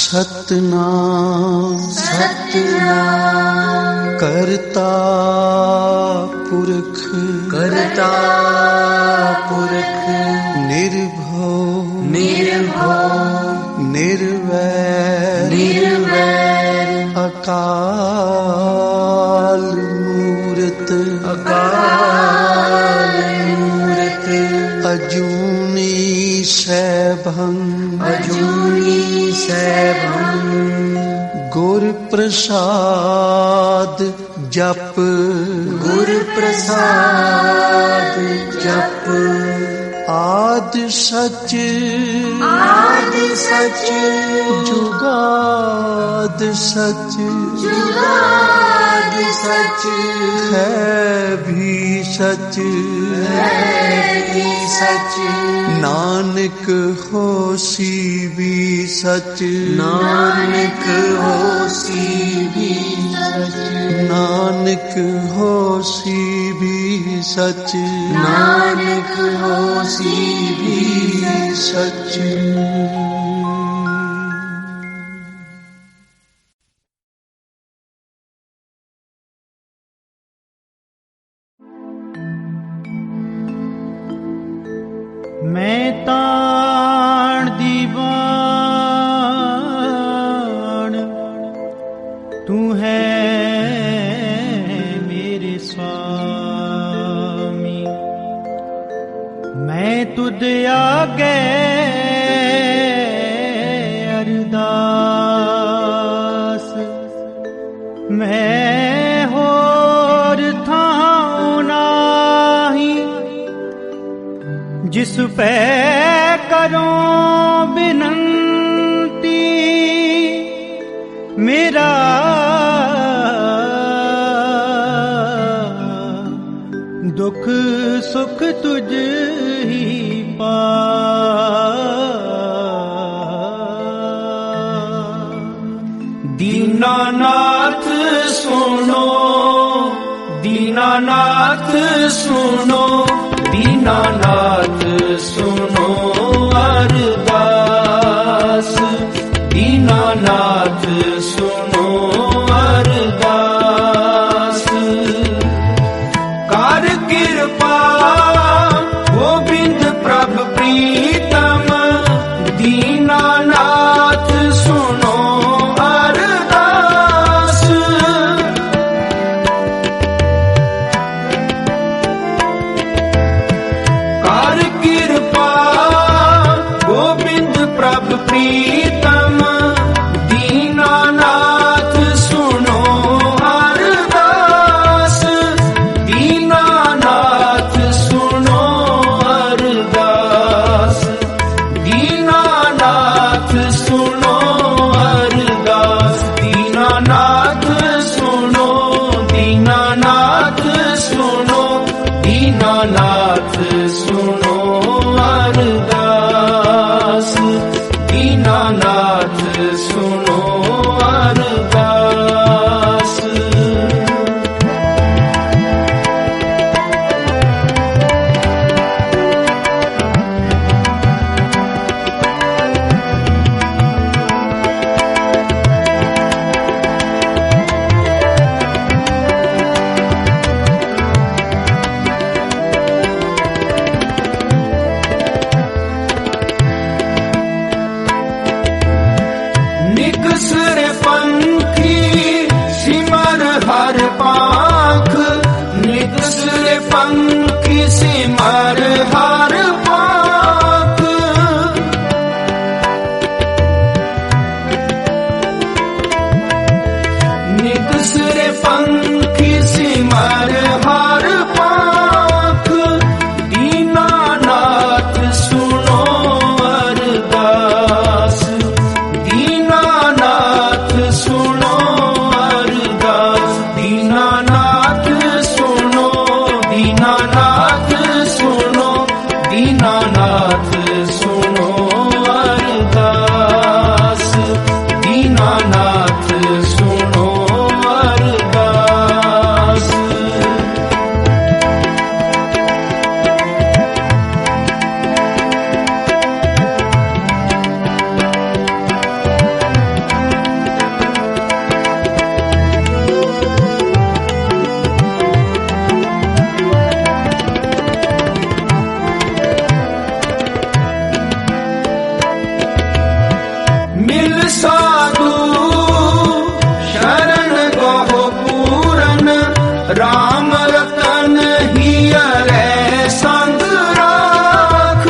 सतनाम सतनाम करता पुरख निर्भव निर्वैर अकाल मूरत अजूनी सैभं गुर प्रसाद जप आद सच जुगाद सच है भी सच नानक होसी भी सच नानक होसी भी सच मैं ताण दीवान तू है मेरे स्वामी, मैं तुद आगे अरदास, मैं होर थां नाही जिस पे करो बिनती, मेरा दुख सुख तुझ ही पा। दीनानाथ सुनो, दीनानाथ सुनो, दीनानाथ सुनो अरदास, दीनानाथ सुनो अरदास। कर कृपा गोविंद प्रभु प्रीतम, दीनानाथ सुनो अरदास। कर कृपा गोविंद प्रभु प्रीतम, दीनानाथ सुनो अरदास, दीनानाथ सुनो अरदास, दीनानाथ सुनो अरदास, दीनानाथ सुनो, दीनानाथ सुनो, दीनानाथ सुनो अरदास, दीनानाथ सुनो अरदास। निकसरे पंखी सिमर हर पाख, निकसरे पंखी सिमर हर पाख। निकसरे पंखी सिमर हर पाख, दीनानाथ सुनो अरदास, दीनानाथ सुनो अरदास, दीनानाथ सुनो, दीनानाथ सुनो, साधु शरण गहो पूरन, राम रतन हियरै संग राख।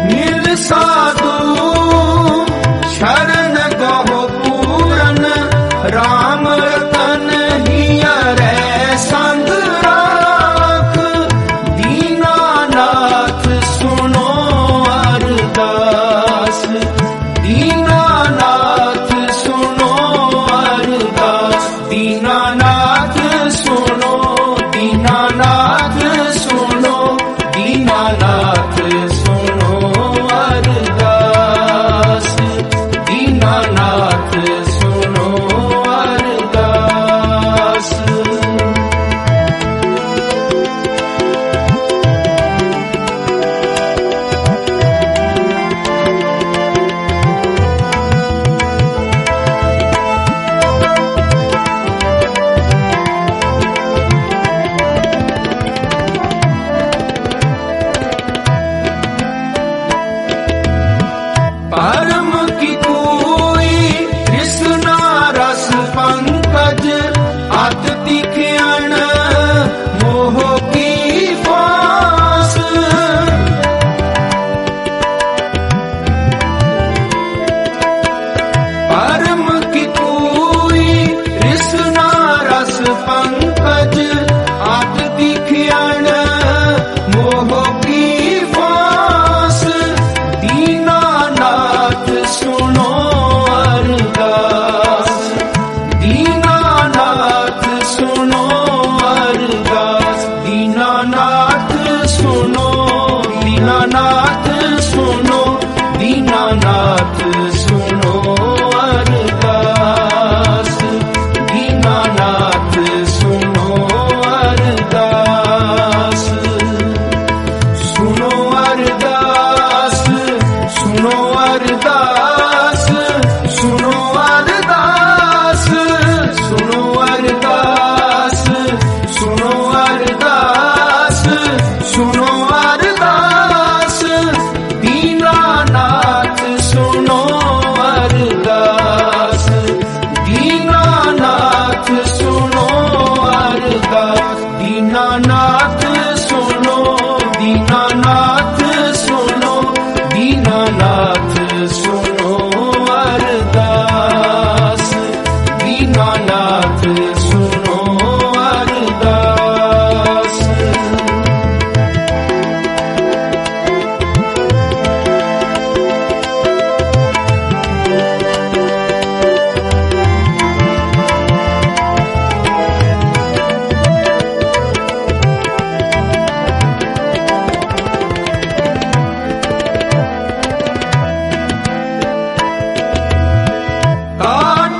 मिल साधु शरण गहो पूरन, राम रतन हियरै संग राख। दीनानाथ सुनो अरदास, दीनानाथ सुनो अरदास। दीनानाथ सुनो, दीनानाथ सुनो, दीनानाथ सुनो अरदास। दीनानाथ सुनो अरदास। परम की कोई कृष्णा रस पंकज, अत दिखियन मोह की फांस। परम की कोई कृष्णा रस पंकज, अत दिखियन मोह की फांस। दीनानाथ सुनो अरदास, दीनानाथ सुनो अरदास। दीनानाथ सुनो, दीनानाथ सुनो, दीनानाथ सुनो अरदास। दीनानाथ सुनो अरदास। सुनो अरदास, सुनो अरदास, सुनो अरदास, सुनो अरदास, सुनो अरदास, सुनो अरदास। दीनानाथ सुनो अरदास, दीनानाथ सुनो अरदास। दीनानाथ सुनो, दीनानाथ सुनो, दीनानाथ सुनो अरदास। दीनानाथ सुनो अरदास।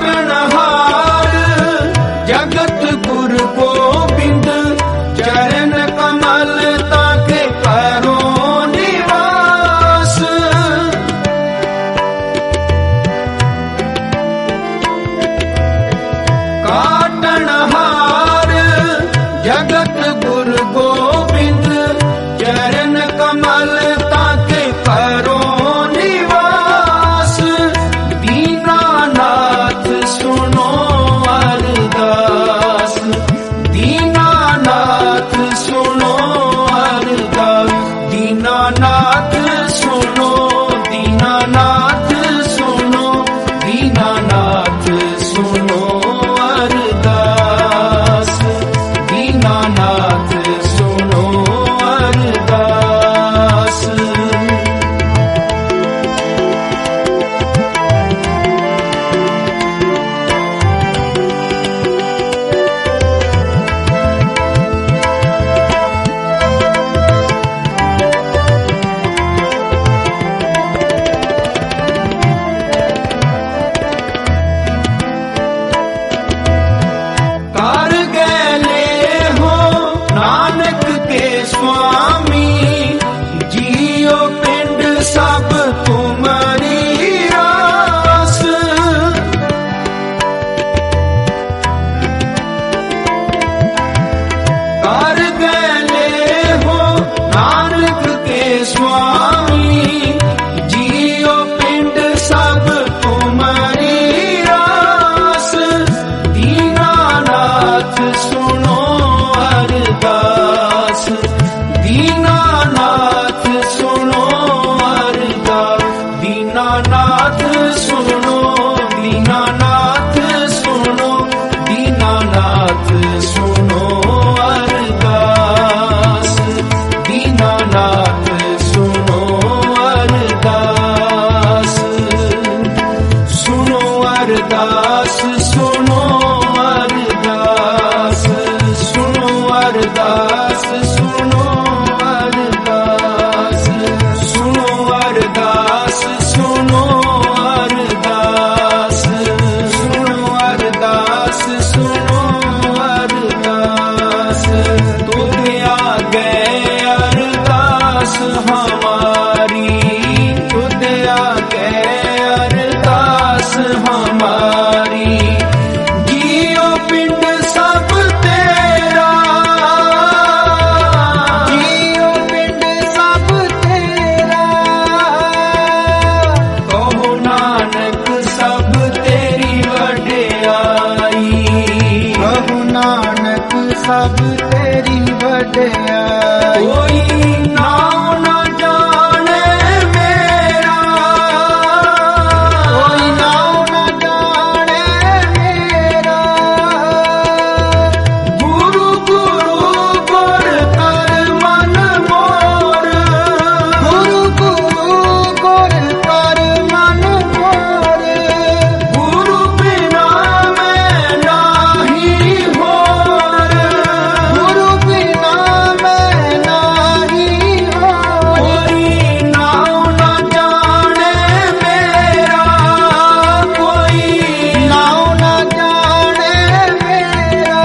काटनहार जगत गुरु गोबिंद, चरण कमल ताके करो निवास। काटनहार जगत गुरु गोबिंद, चरण कमल ताके करो निवास। दीनानाथ सुनो अरदास, दीनानाथ सुनो अरदास। दीनानाथ सुनो, दीनानाथ सुनो, दीनानाथ सुनो अरदास। दीनानाथ सुनो अरदास। स्वामी जियो पिंड सब तुम्हारी रास। दीनानाथ सुनो अरदास, दीनानाथ सुनो अरदास, दीनानाथ सुनो, दीनानाथ सुनो, दीनानाथ सुनो अरदास, दीनानाथ सुनो अरदास। सुनो अरदास, सुनो अरदास, सुनो अरदास, सुनो अरदास, सुनो अरदास, सुनो अरदास, सुनो अरदास, सुनो अरदास। तुझे आगे अरदास हमारी, तुझे आगे अरदास हमारी। जियो पिंड सब तेरा, जियो पिंड सब तेरा। कहो नानक सब तेरी वड्याई, कहो नानक सब तेरी वड्याई। कोई नाम न जाने मेरा, कोई नाम न जाने मेरा। गुरु गुरु गुर कर मन मोर, गुरु गुरु गुर कर मन मोर। गुरु बिना मैं नाही होर, गुरु बिना मैं नाही होर। कोई नाम न जाने मेरा, कोई नाम न जाने मेरा।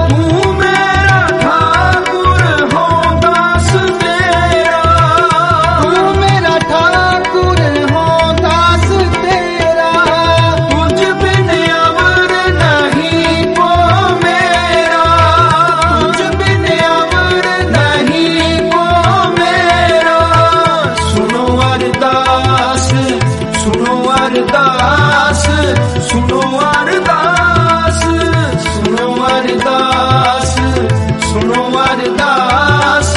तू मेरा ठाकुर हो दास तेरा, तू मेरा ठाकुर हो दास तेरा। तुझ बिन अवर नहीं को मेरा, तुझ बिन अवर नहीं को मेरा। सुनो अरदास, सुनो अरदास, सुनो अरदास, सुनो अरदास, सुनो अरदास,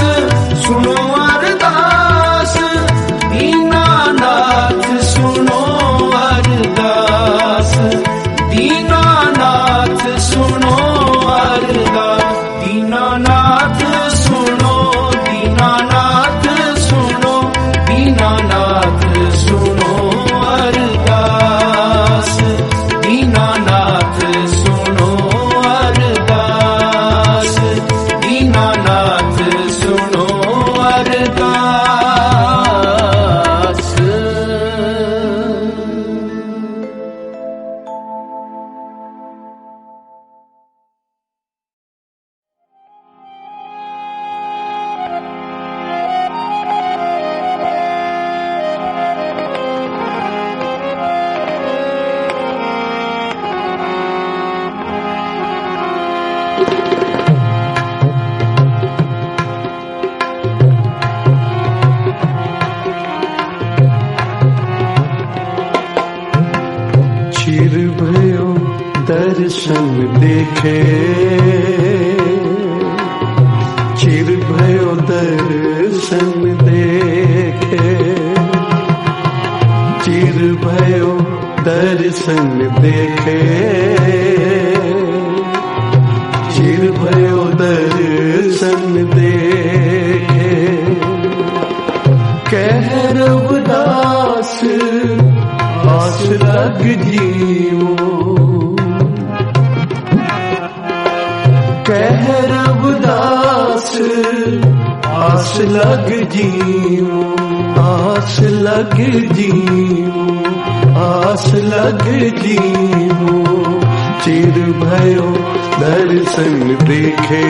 सुनो अरदास। दीनानाथ सुनो अरदास, दीनानाथ सुनो अरदास, दीनानाथ सुनो, दीनानाथ सुनो, दीनानाथ सुनो अरदास, दीनानाथ सुनो अरदास, दीनानाथ सुनो अरदास। चिर भयो दर्शन देखे, चिर भयो दर्शन देखे, चिर भयो दर्शन देखे, चिर भयो दर्शन देखे। कह रघुदास आस लग जीवो, कह रघुदास आस लग जीवो, आस लग जीवो, आस लग जीवो। चिर भयो दर्शन देखे,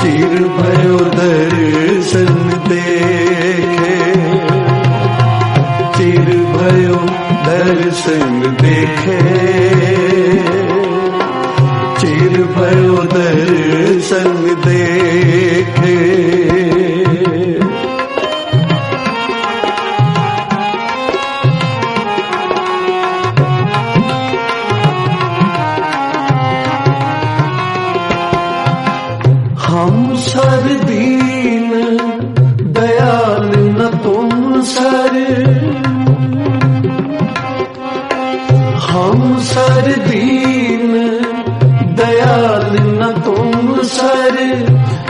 चिर भयो दर्शन देखे, चिर भयो दर्शन देखे, चिर भयो दर्शन देखे।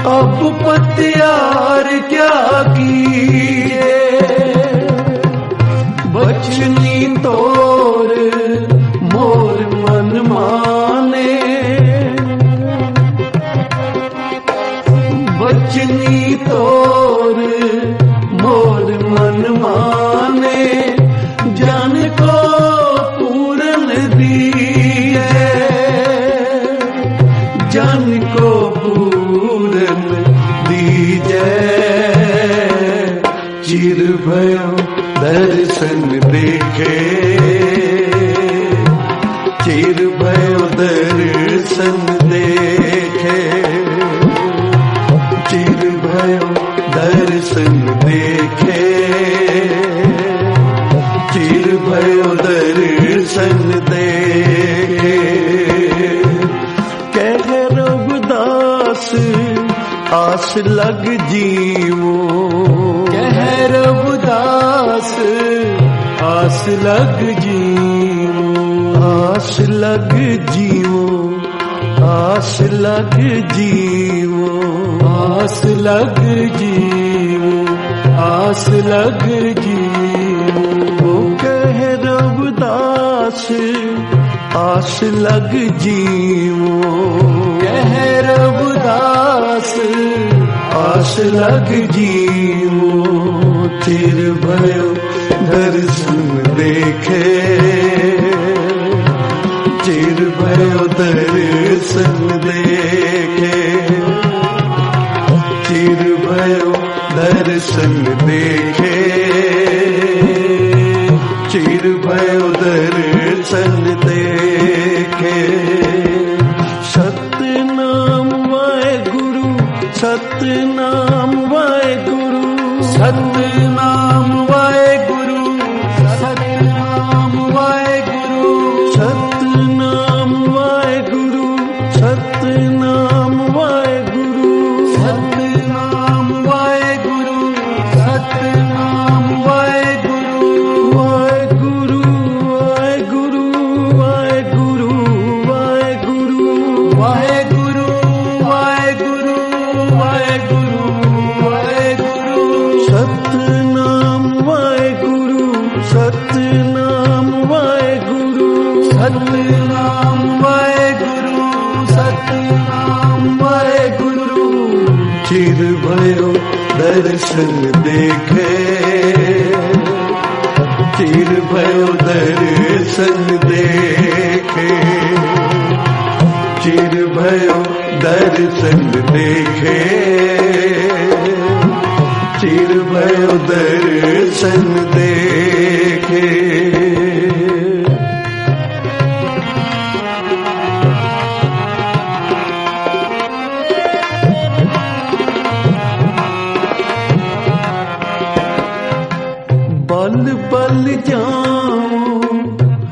अब पतियार क्या किए, बचनी तोर मोर मन माने, बचनी तोर मोर मन माने, जन को पूरन दिए, जन को पूरन दीजे। चिर भयो दर्शन देखे, चिर भयो दर्शन देखे, चिर भयो दर्शन देखे, चिर भयो दर्शन देखे। कह रघुदास आस लग जीवो, कह रघुदास आस लग जीवो, आस लग जीवो, आस लग जीवो, आस लग जीवो, आस लग जीवो। कह रघुदास आस लग जीवो, कह रघुदास आस लग जीवो। चिर भयो दर्शन देखे, चिर भयो दर्शन देखे, चिर भयो दर्शन देखे, चिर भयो दर्शन देखे। सतनाम वाहेगुरु, सतनाम वाहेगुरु, सतनाम वाहेगुरु, सतनाम वाहेगुरु, सतनाम वाहेगुरु, सतनाम वाहेगुरु, सतनाम वाहेगुरु, सतनाम वाहेगुरु, वाहेगुरु, वाहेगुरु, वाहेगुरु, वाहेगुरु, वाहेगुरु, वाहेगुरु, वाहेगुरु, वाहेगुरु। सतनाम वाहेगुरु, सतनाम वाहेगुरु, सतनाम वाहेगुरु, सतनाम वाहेगुरु। चिर भयो दर्शन देखे, चिर भयो दर्शन देखे, चिर भयो दर्शन देखे, चिर भयो दर्शन देखे। बल बल जाऊं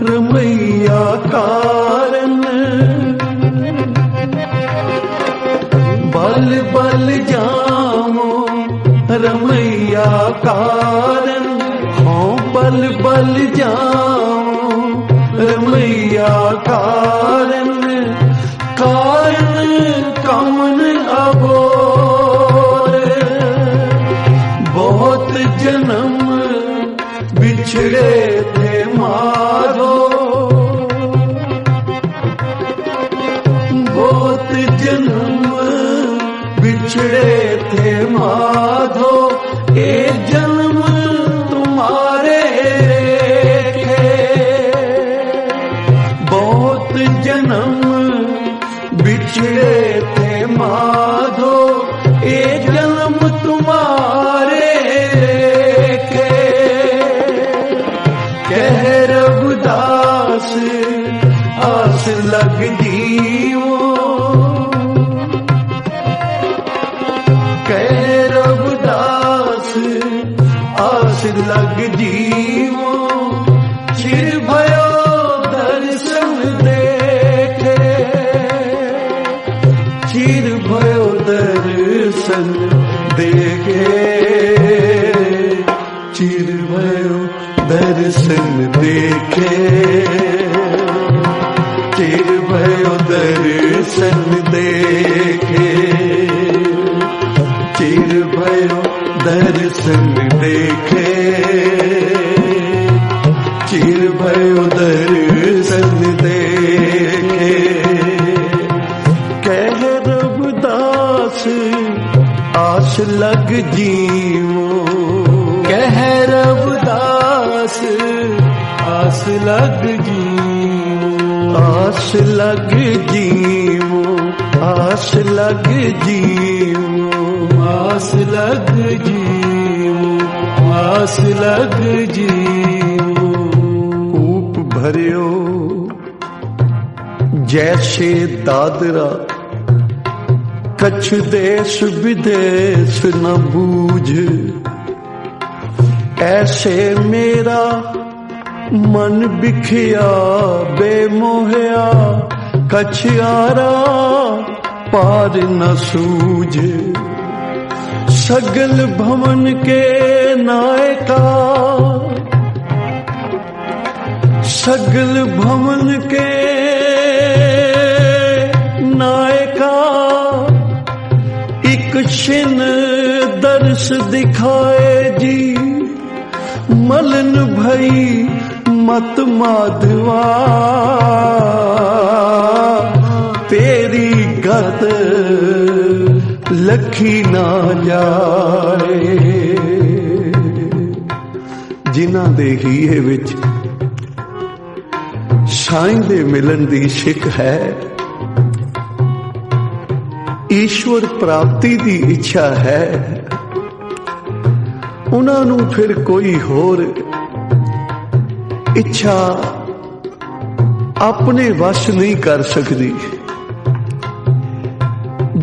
रमैया कारण, बल बल जाऊं रमैया कारण, हाँ बल बल जाऊं रमैया कारण, कारण कमन अबोर, बहुत जन्म बिछड़े थे माधो, बहुत जन्म बिछड़े थे माधो, एक जन्म तुम्हारे थे, बहुत जन्म बिछड़े थे माधो, एक जन्म तुम्हारे थे। कह रघुदास आस लग जीवो, कह रघुदास आस लग जीवो। चिर भयो दर्शन देखे, चिर भयो दर्शन देखे, चिर भयो दर्शन देखे, चिर भयो दर्शन देखे। दर्शन देखे, चीर भयो दर्शन देखे। कह रविदास आस लग जीवो, कह रविदास आस लग जीवो, आस लग जीवो, आस लग जीवो, आस लग जीवो, आस लग जीवो। कूप भरियो जैसे दादरा, कछ देश विदेश न बूझ। ऐसे मेरा मन बिखिया बेमोहया, कछ आरा पार न सूझ। सगल भवन के नायका, सगल भवन के नायका, एक छिन दर्श दिखाए जी। मलन भई मत माधवा, तेरी गत लखी ना जाए। जिन्हां दे हीए विच साईं दे मिलन दी सिक है, ईश्वर प्राप्ति दी इच्छा है, उन्हां नूं फिर कोई होर इच्छा अपने वश नहीं कर सकती।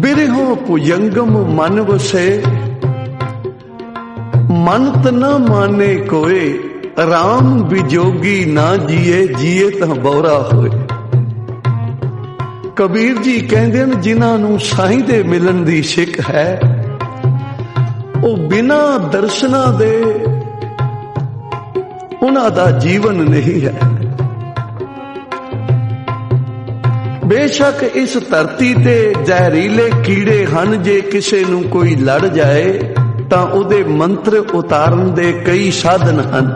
बिरहों भुजंगम मन वसे, मनत न माने कोय। राम विजोगी ना जिए, जिए तां बौरा होए। कबीर जी कहंदे ने जिन्हां नूं साईं दे मिलन दी सिक है, वो बिना दर्शना दे उन्हां दा जीवन नहीं है। बेशक इस धरती ते जहरीले कीड़े हन, जे किसे नूं कोई लड़ जाए तां उहदे मंत्र उतारन दे कई साधन हन,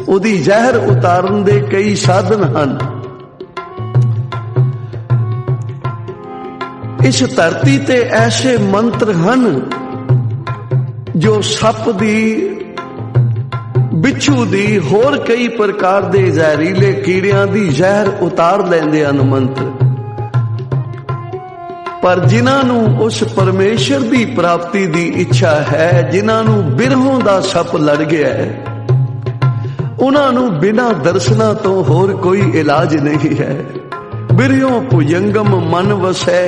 उहदी जहर उतारन दे कई साधन हन। इस धरती ते ऐसे मंत्र हन जो सप दी, बिच्छू दी, होर कई प्रकार दे जहरीले कीड़ियां दी जहर उतार लैंदे हन मंत्र। पर जिन्हां नूं उस परमेश्वर दी प्राप्ति दी इच्छा है, जिन्हां नूं बिरहों दा सप लड़ गया है, उन्हां नूं बिना दर्शना तो होर कोई इलाज नहीं है। बिरहों भुजंगम मन वसै,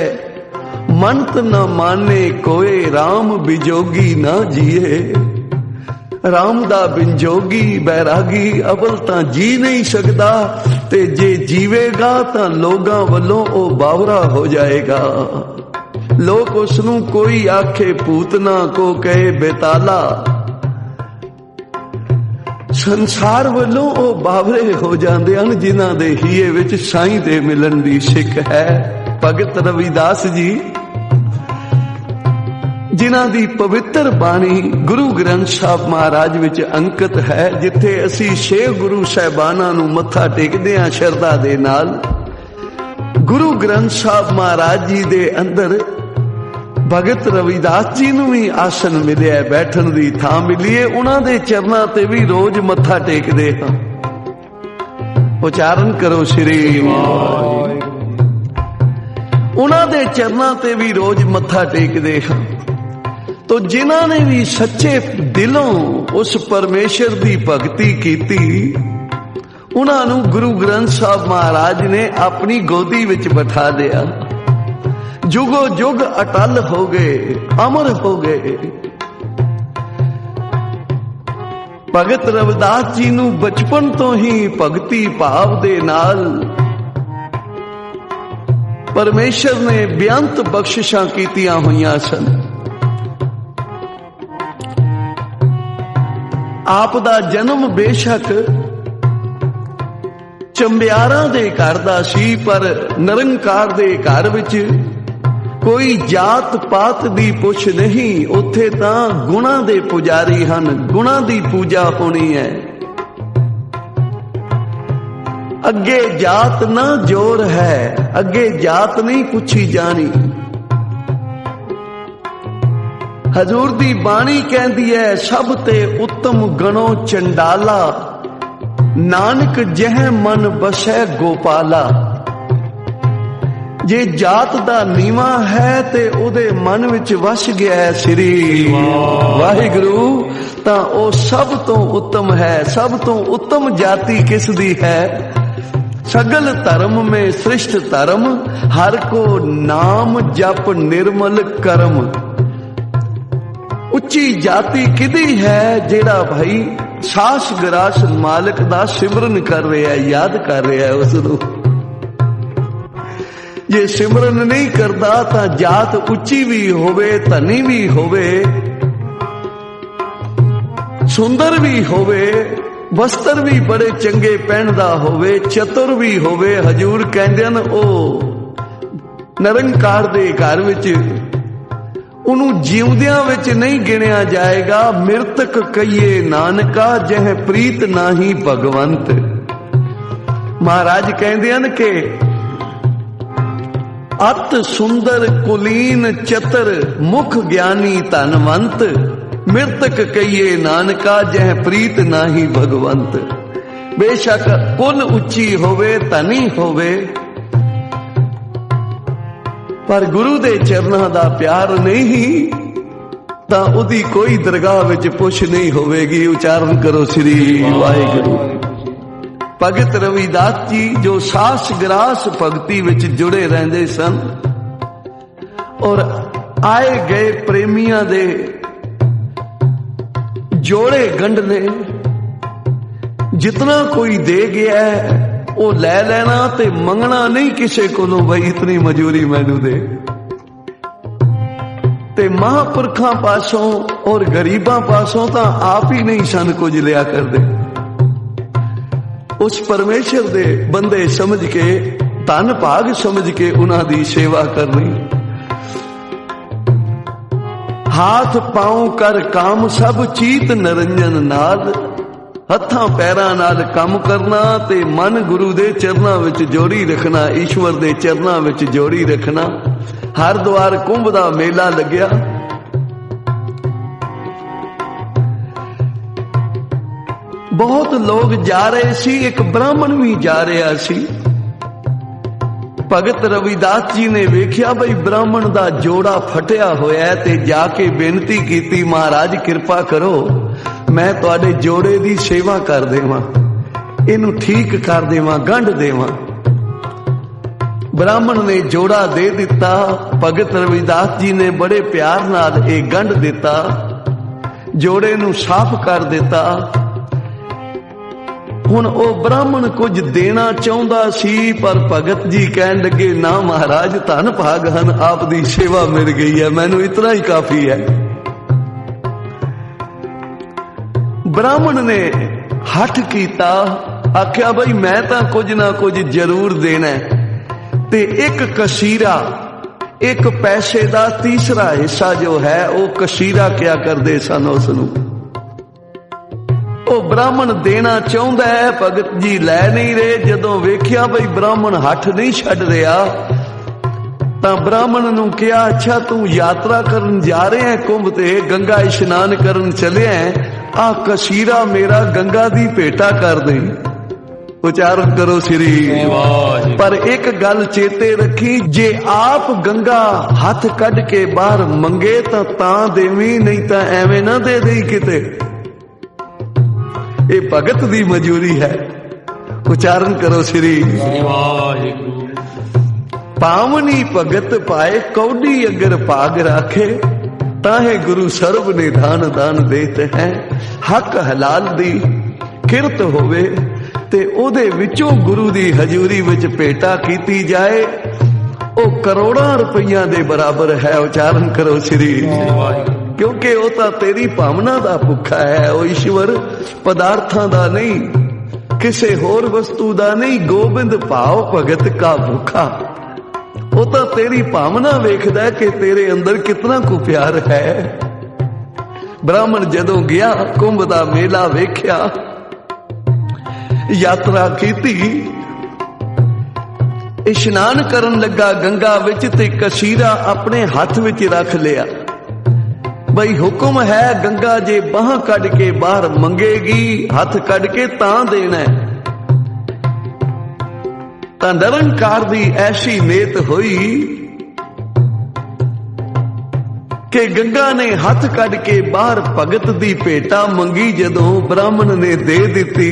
मनत न माने कोय। राम विजोगी ना जिए, राम दा बिंजोगी बैरागी अवल तां जी नहीं सकदा, ते जे जीवेगा तां लोगां वल्लों ओ बावरा हो जाएगा। लोग उसनूं कोई आखे पूतना, को कहे बेताला, संसार वल्लों ओ बावरे हो जांदे हन। जिन्हां दे हीए विच साईं दे मिलन दी सिक है। भगत रविदास जी जिन्हां दी पवित्र बाणी गुरु ग्रंथ साहब महाराज विच अंकित है, जिथे असी 6 गुरु साहिबानां नूं मत्था टेकदे हां शरधा दे नाल। गुरु ग्रंथ साहब महाराज जी दे अंदर भगत रविदास जी नूं भी आसन मिलिया, बैठण दी थां मिली है। उन्हां दे चरनां ते भी रोज मत्था टेकदे हां। उचारण करो श्री वाहिगुरू। उन्हां दे चरनां ते भी रोज मत्था टेकदे हां। तो जिन्हां ने भी सच्चे दिलों उस परमेश्वर की भगती कीती, उन्हां नूं गुरु ग्रंथ साहब महाराज ने अपनी गोदी विच बिठा दिया। जुगो जुग अटल हो गए, अमर हो गए। भगत रविदास जी नूं बचपन तो ही भगती भाव दे नाल परमेश्वर ने बेअंत बख्शिशां कीतियां होईयां सन। आप दा जन्म बेशक चंबियारां दे घर दा सी, पर निरंकार दे घर विच ਕੋਈ ਜਾਤ ਪਾਤ ਦੀ ਪੁੱਛ ਨਹੀਂ, ਉੱਥੇ ਤਾਂ ਗੁਣਾਂ ਦੇ ਪੁਜਾਰੀ ਹਨ, ਗੁਣਾਂ ਦੀ ਪੂਜਾ ਹੋਣੀ ਹੈ। ਅੱਗੇ ਜਾਤ ਨਾ ਜੋਰ ਹੈ, ਅੱਗੇ ਜਾਤ ਨਹੀਂ ਪੁੱਛੀ ਜਾਣੀ। ਹਜ਼ੂਰ ਦੀ ਬਾਣੀ ਕਹਿੰਦੀ ਹੈ, ਸਭ ਤੇ ਉੱਤਮ ਗਣੋ ਚੰਡਾਲਾ, ਨਾਨਕ ਜਹ ਮਨ ਬਸੈ ਗੋਪਾਲਾ। ਜੇ ਜਾਤ ਦਾ ਨੀਵਾ ਹੈ ਤੇ ਉਹਦੇ ਮਨ ਵਿੱਚ ਵਸ ਗਿਆ ਹੈ ਸ੍ਰੀ ਵਾਹਿਗੁਰੂ, ਤਾਂ ਉਹ ਸਭ ਤੋਂ ਉੱਤਮ ਹੈ। ਸਭ ਤੋਂ ਉੱਤਮ ਜਾਤੀ ਕਿਸ ਦੀ ਹੈ? ਸਗਲ ਧਰਮ में श्रेष्ठ धर्म, हर को नाम जप निर्मल करम। ਉੱਚੀ ਜਾਤੀ ਕਿਹਦੀ ਹੈ? ਜਿਹੜਾ ਭਾਈ ਸਾਸ ਗਰਾਸ ਮਾਲਕ ਦਾ ਸਿਮਰਨ ਕਰ ਰਿਹਾ, ਯਾਦ ਕਰ ਰਿਹਾ ਉਸ ਨੂੰ। ਜੇ ਸਿਮਰਨ ਨਹੀਂ ਕਰਦਾ ਤਾਂ ਜਾਤ ਉੱਚੀ ਵੀ ਹੋਵੇ, ਧਨੀ ਵੀ ਹੋਵੇ, ਸੁੰਦਰ ਵੀ ਹੋਵੇ, ਵਸਤਰ ਵੀ ਬੜੇ ਚੰਗੇ ਪਹਿਨਦਾ ਹੋਵੇ, ਚਤੁਰ ਵੀ ਹੋਵੇ, ਹਜੂਰ ਕਹਿੰਦੇ ਹਨ ਉਹ ਨਿਰੰਕਾਰ ਦੇ ਘਰ ਵਿੱਚ ਉਹਨੂੰ ਜਿਉਂਦਿਆਂ ਵਿੱਚ ਨਹੀਂ ਗਿਣਿਆ ਜਾਏਗਾ। ਮਿਰਤਕ ਕਹੀਏ ਨਾਨਕਾ, ਜਹ ਪ੍ਰੀਤ ਨਾਹੀ ਭਗਵੰਤ। ਮਹਾਰਾਜ ਕਹਿੰਦੇ ਹਨ ਕਿ ਅਤ ਸੁੰਦਰ ਕੁਲੀਨ ਚਤਰ, ਮੁਖ ਗਿਆਨੀ ਧਨਵੰਤ। ਮਿਰਤਕ ਕਹੀਏ ਨਾਨਕਾ, ਜਹ ਪ੍ਰੀਤ ਨਾਹੀ ਭਗਵੰਤ। ਬੇਸ਼ੱਕ ਕੁਲ ਉੱਚੀ ਹੋਵੇ, ਧਨੀ ਹੋਵੇ, ਪਰ ਗੁਰੂ ਦੇ ਚਰਨਾਂ ਦਾ ਪਿਆਰ ਨਹੀਂ ਤਾਂ ਉਹਦੀ ਕੋਈ ਦਰਗਾਹ ਵਿੱਚ ਪੁੱਛ ਨਹੀਂ ਹੋਵੇਗੀ। ਉਚਾਰਨ ਕਰੋ ਸ੍ਰੀ ਵਾਹਿਗੁਰੂ। ਭਗਤ ਰਵਿਦਾਸ ਜੀ ਜੋ ਸਾਸ ਗਰਾਸ ਭਗਤੀ ਵਿੱਚ ਜੁੜੇ ਰਹਿੰਦੇ ਸਨ ਔਰ ਆਏ ਗਏ ਪ੍ਰੇਮੀਆਂ ਦੇ ਜੋੜੇ ਗੰਢਨੇ, ਜਿਤਨਾ ਕੋਈ ਦੇ ਗਿਆ ਉਹ ਲੈ ਲੈਣਾ ਤੇ ਮੰਗਣਾ ਨਹੀਂ ਕਿਸੇ ਕੋਲੋਂ, ਬਈ ਇਤਨੀ ਮਜੂਰੀ ਮੈਨੂੰ ਦੇ। ਤੇ ਮਹਾਂਪੁਰਖਾਂ ਪਾਸੋਂ ਔਰ ਗਰੀਬਾਂ ਪਾਸੋਂ ਤਾਂ ਆਪ ਹੀ ਨਹੀਂ ਸਨ ਕੁਝ ਲਿਆ ਕਰਦੇ। ਉਸ ਪਰਮੇਸ਼ਰ ਦੇ ਬੰਦੇ ਸਮਝ ਕੇ, ਧਨ ਭਾਗ ਸਮਝ ਕੇ ਉਹਨਾਂ ਦੀ ਸੇਵਾ ਕਰਨੀ। ਹਾਥ ਪਾਉ ਕਰ ਕਾਮ ਸਭ ਚੀਤ ਨਿਰੰਜਨ ਨਾਲ। ਹੱਥਾਂ ਪੈਰਾਂ ਨਾਲ ਕੰਮ ਕਰਨਾ ਤੇ ਮਨ ਗੁਰੂ ਦੇ ਚਰਨਾਂ ਵਿੱਚ ਜੋੜੀ ਰੱਖਣਾ, ਈਸ਼ਵਰ ਦੇ ਚਰਨਾਂ ਵਿੱਚ ਜੋੜੀ ਰੱਖਣਾ। ਹਰਿਦੁਆਰ ਕੁੰਭ ਦਾ ਮੇਲਾ ਲੱਗਿਆ। ਬਹੁਤ ਲੋਕ ਜਾ ਰਹੇ ਸੀ, ਇੱਕ ਬ੍ਰਾਹਮਣ ਵੀ ਜਾ ਰਿਹਾ ਸੀ। ਭਗਤ ਰਵਿਦਾਸ ਜੀ ਨੇ ਵੇਖਿਆ ਬਈ ਬ੍ਰਾਹਮਣ ਦਾ ਜੋੜਾ ਫਟਿਆ ਹੋਇਆ ਤੇ ਜਾ ਕੇ ਬੇਨਤੀ ਕੀਤੀ, ਮਹਾਰਾਜ ਕਿਰਪਾ ਕਰੋ, ਮੈਂ ਤੁਹਾਡੇ ਜੋੜੇ ਦੀ ਸੇਵਾ ਕਰ ਦੇਵਾਂ, ਇਹਨੂੰ ਠੀਕ ਕਰ ਦੇਵਾਂ, ਗੰਢ ਦੇਵਾਂ। ਬ੍ਰਾਹਮਣ ਨੇ ਜੋੜਾ ਦੇ ਦਿੱਤਾ। ਭਗਤ ਰਵਿਦਾਸ ਜੀ ਨੇ ਬੜੇ ਪਿਆਰ ਨਾਲ ਇਹ ਗੰਢ ਦਿੱਤਾ, ਜੋੜੇ ਨੂੰ ਸਾਫ਼ ਕਰ ਦਿੱਤਾ। ਹੁਣ ਉਹ ਬ੍ਰਾਹਮਣ ਕੁਝ ਦੇਣਾ ਚਾਹੁੰਦਾ ਸੀ, ਪਰ ਭਗਤ ਜੀ ਕਹਿਣ ਲੱਗੇ, ਨਾ ਮਹਾਰਾਜ, ਧੰਨ ਭਾਗ ਹਨ, ਆਪ ਦੀ ਸੇਵਾ ਮਿਲ ਗਈ ਹੈ, ਮੈਨੂੰ ਇਤਨਾ ਹੀ ਕਾਫੀ ਹੈ। ਬ੍ਰਾਹਮਣ ਨੇ ਹੱਠ ਕੀਤਾ, ਆਖਿਆ ਬਈ ਮੈਂ ਤਾਂ ਕੁਝ ਨਾ ਕੁਝ ਜ਼ਰੂਰ ਦੇਣਾ। ਤੇ ਇੱਕ ਕਸੀਰਾ, ਇੱਕ ਪੈਸੇ ਦਾ ਤੀਸਰਾ ਹਿੱਸਾ ਜੋ ਹੈ ਉਹ ਕਸੀਰਾ ਕਿਆ ਕਰਦੇ ਸਨ ਉਸ ਨੂੰ। ਉਹ ਬ੍ਰਾਹਮਣ ਦੇਣਾ ਚਾਹੁੰਦਾ ਹੈ, ਭਗਤ ਜੀ ਲੈ ਨਹੀਂ ਰਹੇ। ਜਦੋਂ ਵੇਖਿਆ ਬਈ ਬ੍ਰਾਹਮਣ ਹੱਠ ਨਹੀਂ ਛੱਡ ਰਿਹਾ ਤਾਂ ਬ੍ਰਾਹਮਣ ਨੂੰ ਕਿਹਾ, ਅੱਛਾ ਤੂੰ ਯਾਤਰਾ ਕਰਨ ਜਾ ਰਿਹਾ ਹੈ ਕੁੰਭ ਤੇ, ਗੰਗਾ ਇਸ਼ਨਾਨ ਕਰਨ ਚੱਲਿਆ ਹੈ, ਆ ਕਸੀਰਾ ਮੇਰਾ ਗੰਗਾ ਦੀ ਭੇਟਾ ਕਰ ਦੇ। ਉਚਾਰਨ ਕਰੋ ਸ੍ਰੀ। ਪਰ ਇੱਕ ਗੱਲ ਚੇਤੇ ਰੱਖੀ, ਜੇ ਆਪ ਗੰਗਾ ਹੱਥ ਕੱਢ ਕੇ ਬਾਹਰ ਮੰਗੇ ਤਾਂ ਦੇਵੀਂ, ਨਹੀਂ ਤਾਂ ਐਵੇਂ ਨਾ ਦੇ ਦੇਈ ਕਿਤੇ। ਇਹ ਭਗਤ ਦੀ ਮਜੂਰੀ ਹੈ। ਉਚਾਰਨ ਕਰੋ ਸ੍ਰੀ ਵਾਹਿਗੁਰੂ। ਪਾਵਨੀ ਭਗਤ ਪਾਏ ਕੌਡੀ ਅਗਰ ਭਾਗ ਰਾਖੇ, ਤਾਹੇ ਗੁਰੂ ਸਰਬ ਨਿਧਾਨ ਦਾਨ ਦੇਤੇ ਹੈ। ਹੱਕ ਹਲਾਲ ਦੀ ਕਿਰਤ ਹੋਵੇ ਤੇ ਉਹਦੇ ਵਿੱਚੋਂ ਗੁਰੂ ਦੀ ਹਜ਼ੂਰੀ ਵਿੱਚ ਭੇਟਾ ਕੀਤੀ ਜਾਏ, ਉਹ ਕਰੋੜਾਂ ਰੁਪਈਆਂ ਦੇ ਬਰਾਬਰ ਹੈ। ਉਚਾਰਨ ਕਰੋ ਸ੍ਰੀ ਵਾਹਿਗੁਰੂ। ਕਿਉਂਕਿ ਉਹ ਤਾਂ ਤੇਰੀ ਭਾਵਨਾ ਦਾ ਭੁੱਖਾ ਹੈ, ਉਹ ਈਸ਼ਵਰ ਪਦਾਰਥਾਂ ਦਾ ਨਹੀਂ, ਕਿਸੇ ਹੋਰ ਵਸਤੂ ਦਾ ਨਹੀਂ। ਗੋਬਿੰਦ ਭਾਵ ਭਗਤ ਕਾ ਭੁੱਖਾ। वो तो तेरी भावना वेखदा है कि तेरे अंदर कितना कु प्यार है। ब्राह्मण जदों गया कुंभ दा मेला वेख्या, यात्रा कीती, इशनान करन लगा गंगा विच ते कसीरा अपने हाथ विच रख लिया। बई हुक्म है गंगा जे बाह कड़ के बाहर मंगेगी, हाथ कड़ के तां देना है। तां निरंकार दी ऐसी नेत हुई कि गंगा ने हाथ कड़ के बाहर भगत दी भेटा मंगी। जदों ब्राह्मण ने दे दिती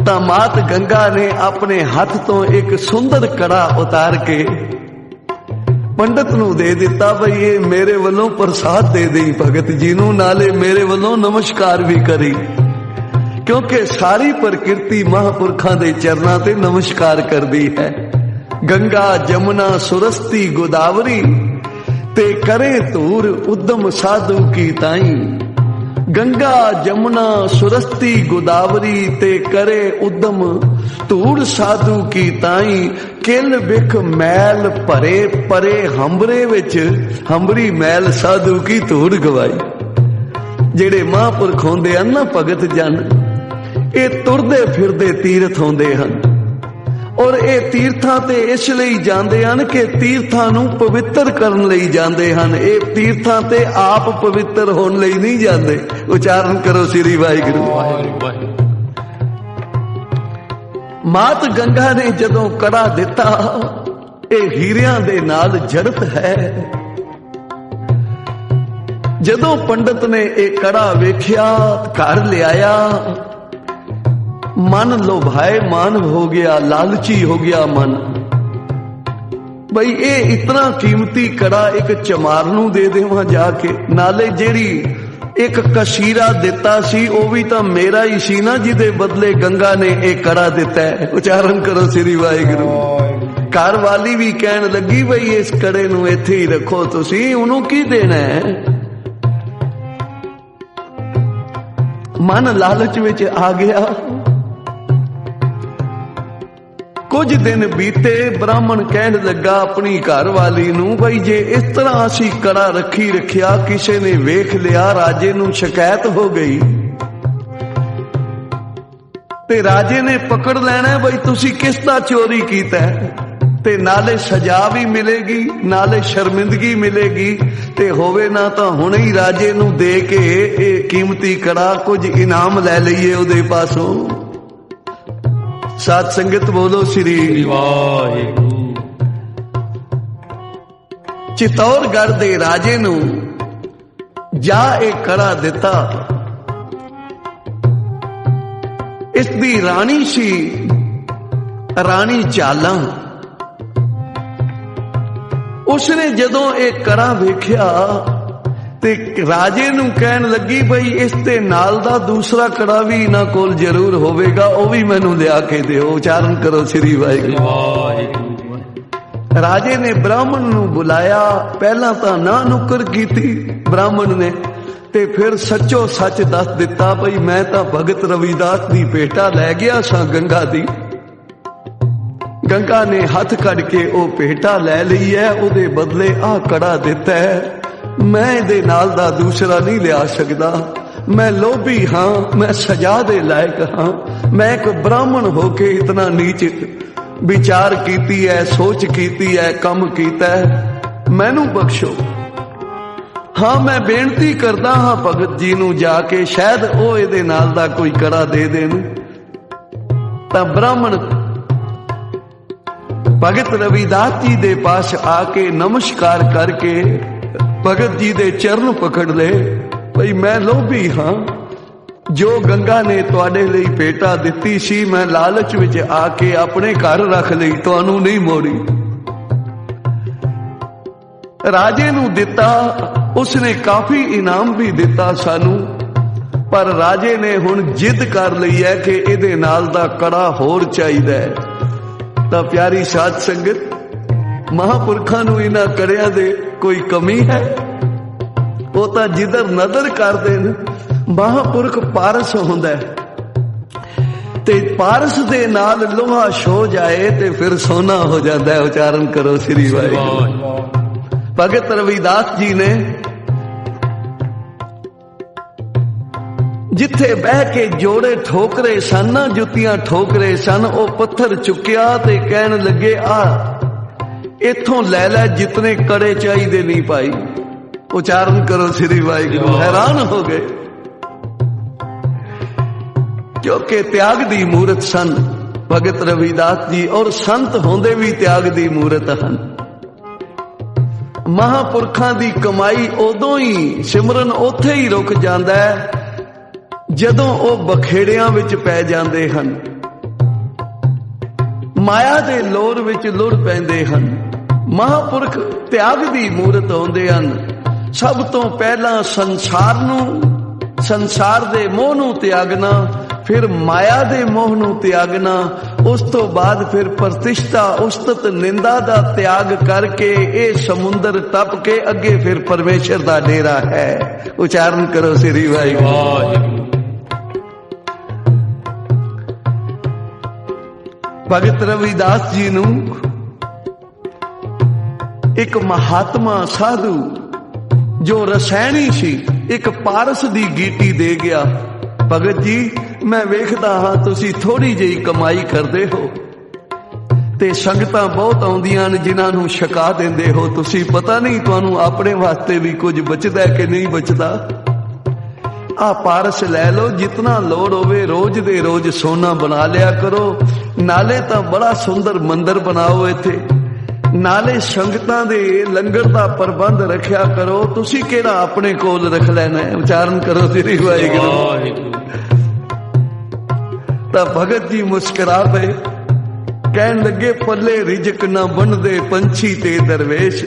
तां मात गंगा ने अपने हाथ तो एक सुंदर कड़ा उतार के पंडित नूं दे दिता। बई ये मेरे वल्लों प्रसाद दे दई भगत जी नूं, नाले मेरे वल्लों नमस्कार भी करी, क्योंकि सारी प्रकृति महापुरखां दे चरनां ते नमस्कार करदी है। गंगा जमुना सुरस्ती गोदावरी ते करे धूर उद्दम साधु की ताई। गंगा जमुना सुरस्ती गोदावरी ते करे उद्दम धूड़ साधु की ताई। किल बिख मैल भरे परे हंबरे विच, हंबरी मैल साधु की धूड़ गवाई। जेड़े महापुरख होंदे हन ना भगत जन, ये तुरदे फिरदे तीर्थ होंदे हन, और ये तीर्थां ते इस लई जांदे हन कि तीर्थां नूं पवित्र करन लई जांदे हन। ये तीर्थां ते आप पवित्र होण लई नहीं जांदे। उचारण करो श्री वाहिगुरू। मात गंगा ने जदों कड़ा दिता, ये हीरियां दे नाल जड़त है। जदों पंडित ने एक कड़ा वेख्या, घर लियाया, मन लोभाए मान हो गया, लालची हो गया मन। बई ये इतना कीमती कड़ा एक चमार नूं दे देवां जाके, नाले जेड़ी एक कसीरा दिता सी वो भी तो मेरा ही सी ना, जिदे बदले गंगा ने एक कड़ा दिता है। उचारण करो श्री वाहिगुरू। घर वाली भी कहन लगी बई इस कड़े नूं इत्थे ही रखो, तुसी उन्हों की देना है। मन लालच विच आ गया। कुछ दिन बीते, ब्राह्मण कहन लगा अपनी घर वाली नूं, बई जे इस तरह असी कड़ा रखी रखिया, किसी ने वेख लिया, राजे नूं शिकायत हो गई ते राजे ने पकड़ लेना बई तुसी किस दा चोरी कीता है, ते नाले सजा भी मिलेगी, नाले शर्मिंदगी मिलेगी, ते होवे ना तो हुणे ही राजे नूं दे के ये कीमती कड़ा कुछ इनाम ले लईए उहदे पासों। साध संगत बोलो श्री वाहिगुरू। चित्तौड़गढ़ दे राजे नूं जा एक कड़ा दिता। इसदी रानी सी रानी चालां। उसने जदों एक कड़ा वेख्या ते राजे नूं कहन लगी बई इस ते नाल दा दूसरा कड़ा भी इन्हां कोल जरूर होवेगा, वो भी मैनूं लिया के दिओ। उचारण करो श्री वाहिगुरू। राजे ने ब्राह्मण नूं बुलाया। पहला तां ना नुक्कर कीती ब्राह्मण ने, ते फिर सच्चो सच दस दिता बई मैं तां भगत रविदास दी भेटा लै गया सां गंगा दी। गंगा ने हथ कड़ के ओ भेटा लै लई है, उहदे बदले आ कड़ा दिता है। मैं इहदे नाल दा दूसरा नहीं लिया सकदा। मैं लोभी हां, मैं सजा दे लायक हां। मैं एक ब्राह्मण होके इतना नीच विचार कीती है, सोच कीती है, कम कीता है, मैनू बख्शो। हाँ मैं बेनती करदा हाँ भगत जी नूं जाके, शायद ओ इहदे नाल दा कोई कड़ा दे देन। तां ब्राह्मण भगत रविदास जी दे पास आके नमस्कार करके भगत जी दे चरण पकड़ ले। भई मैं लोभी हाँ, जो गंगा ने तुहाडे लई भेटा दिती सी, मैं लालच विच आके अपने घर रख लई, तुहानू नहीं मोड़ी। राजे नूं दिता, उसने काफी इनाम भी दिता सानू, पर राजे ने हुण जिद कर लई है कि इहदे नाल दा कड़ा होर चाहीदा है। तां प्यारी साध संगत, महापुरखां नूं इन्हां कड़ियां दे कोई कमी है? वो तां जिधर नदर करदे ने। महापुरख पारस हुंदा है। ते पारस दे नाल लोहा छो जाए ते फिर सोना हो जाता है। उच्चारण करो श्री वाहिगुरू। भगत रविदास जी ने जिथे बह के जोड़े ठोकरे सन ना, जुतियां ठोकरे सन, ओ पत्थर चुकिया ते कहन लगे आ इथों लै लै जितने कड़े चाहिए नहीं पाई। उच्चारण करो श्री वाहिगुरू। हैरान हो गए क्योंकि त्याग दी मूरत सन भगत रविदास जी, और संत होंदे भी त्याग दी मूरत हन। महापुरखां दी कमाई उदों ही, सिमरन उथे ही रुक जांदा है जदों ओ बखेड़ियां विच पै जांदे हन, माया दे लोर विच लुढ़ पैंदे हन। महापुरख त्याग दी मूरत होंदे हन। सब तो पहला संसार नूं, संसार दे मोह नूं त्यागना, फिर माया दे मोह नूं त्यागना, उस तो बाद फिर प्रतिष्ठा उस्तत निंदा दा त्याग करके ये समुंदर टप के अगे फिर परमेश्वर दा डेरा है। उच्चारण करो श्री वाहिगुरू। भगत रविदास जी नूं एक महात्मा साधु जो रसैनी सी एक पारस दी गीटी दे गया, भगत जी मैं वेखदा हां तुसी थोड़ी जी कमाई करदे हो ते संगतां बहुत आउंदियां ने जिन्हां नूं छका देंदे हो, तुसी पता नहीं तुहानूं अपने वास्ते भी कुछ बचदा है कि नहीं बचदा। आ पारस लै लो, जितना लोड़ होवे रोज दे रोज सोना बना लिया करो, नाले तां बड़ा सुंदर मंदिर बनाओ इत्थे, नाले संगतां दे लंगर दा प्रबंध रखिया करो, तुसी केड़ा अपने कोल रख लेना है। उच्चारण करो श्री वाहिगुरू। तां भगत जी मुस्कुरा पे कहन लगे पल्ले रिजक ना बनदे पंछी ते दरवेश,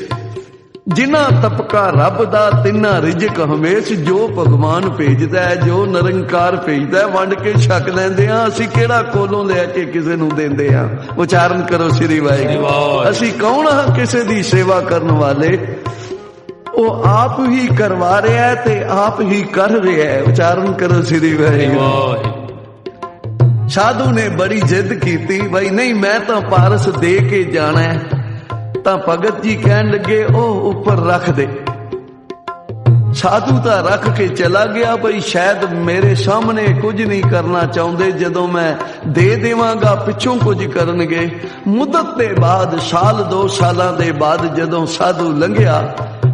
जिन्ना तपका रब दा तिन्ना रिजक हमेश, जो भगवान भेजदा है जो निरंकार भेजदा है वंड के छक लैंदे हां, असीं केड़ा कोलों लैके किसे नूं देंदे हां। उच्चारण करो श्री वाहिगुरू। असीं कौन हां किसे दी सेवा करन वाले, वो आप ही करवा रहा है ते आप ही कर रहा है। उच्चारण करो श्री वाहिगुरू। साधु ने बड़ी जिद की भाई नहीं मैं तो पारस दे के जाना है, तां भगत जी कहन लगे ओ ऊपर रख दे। साधु तां रख के चला गया, भाई शायद मेरे सामने कुछ नहीं करना चाहते, जदों मैं दे देवांगा पिछों कुछ करनगे। मुदत दे बाद साल 2 सालां दे बाद जदों साधु लंघिया,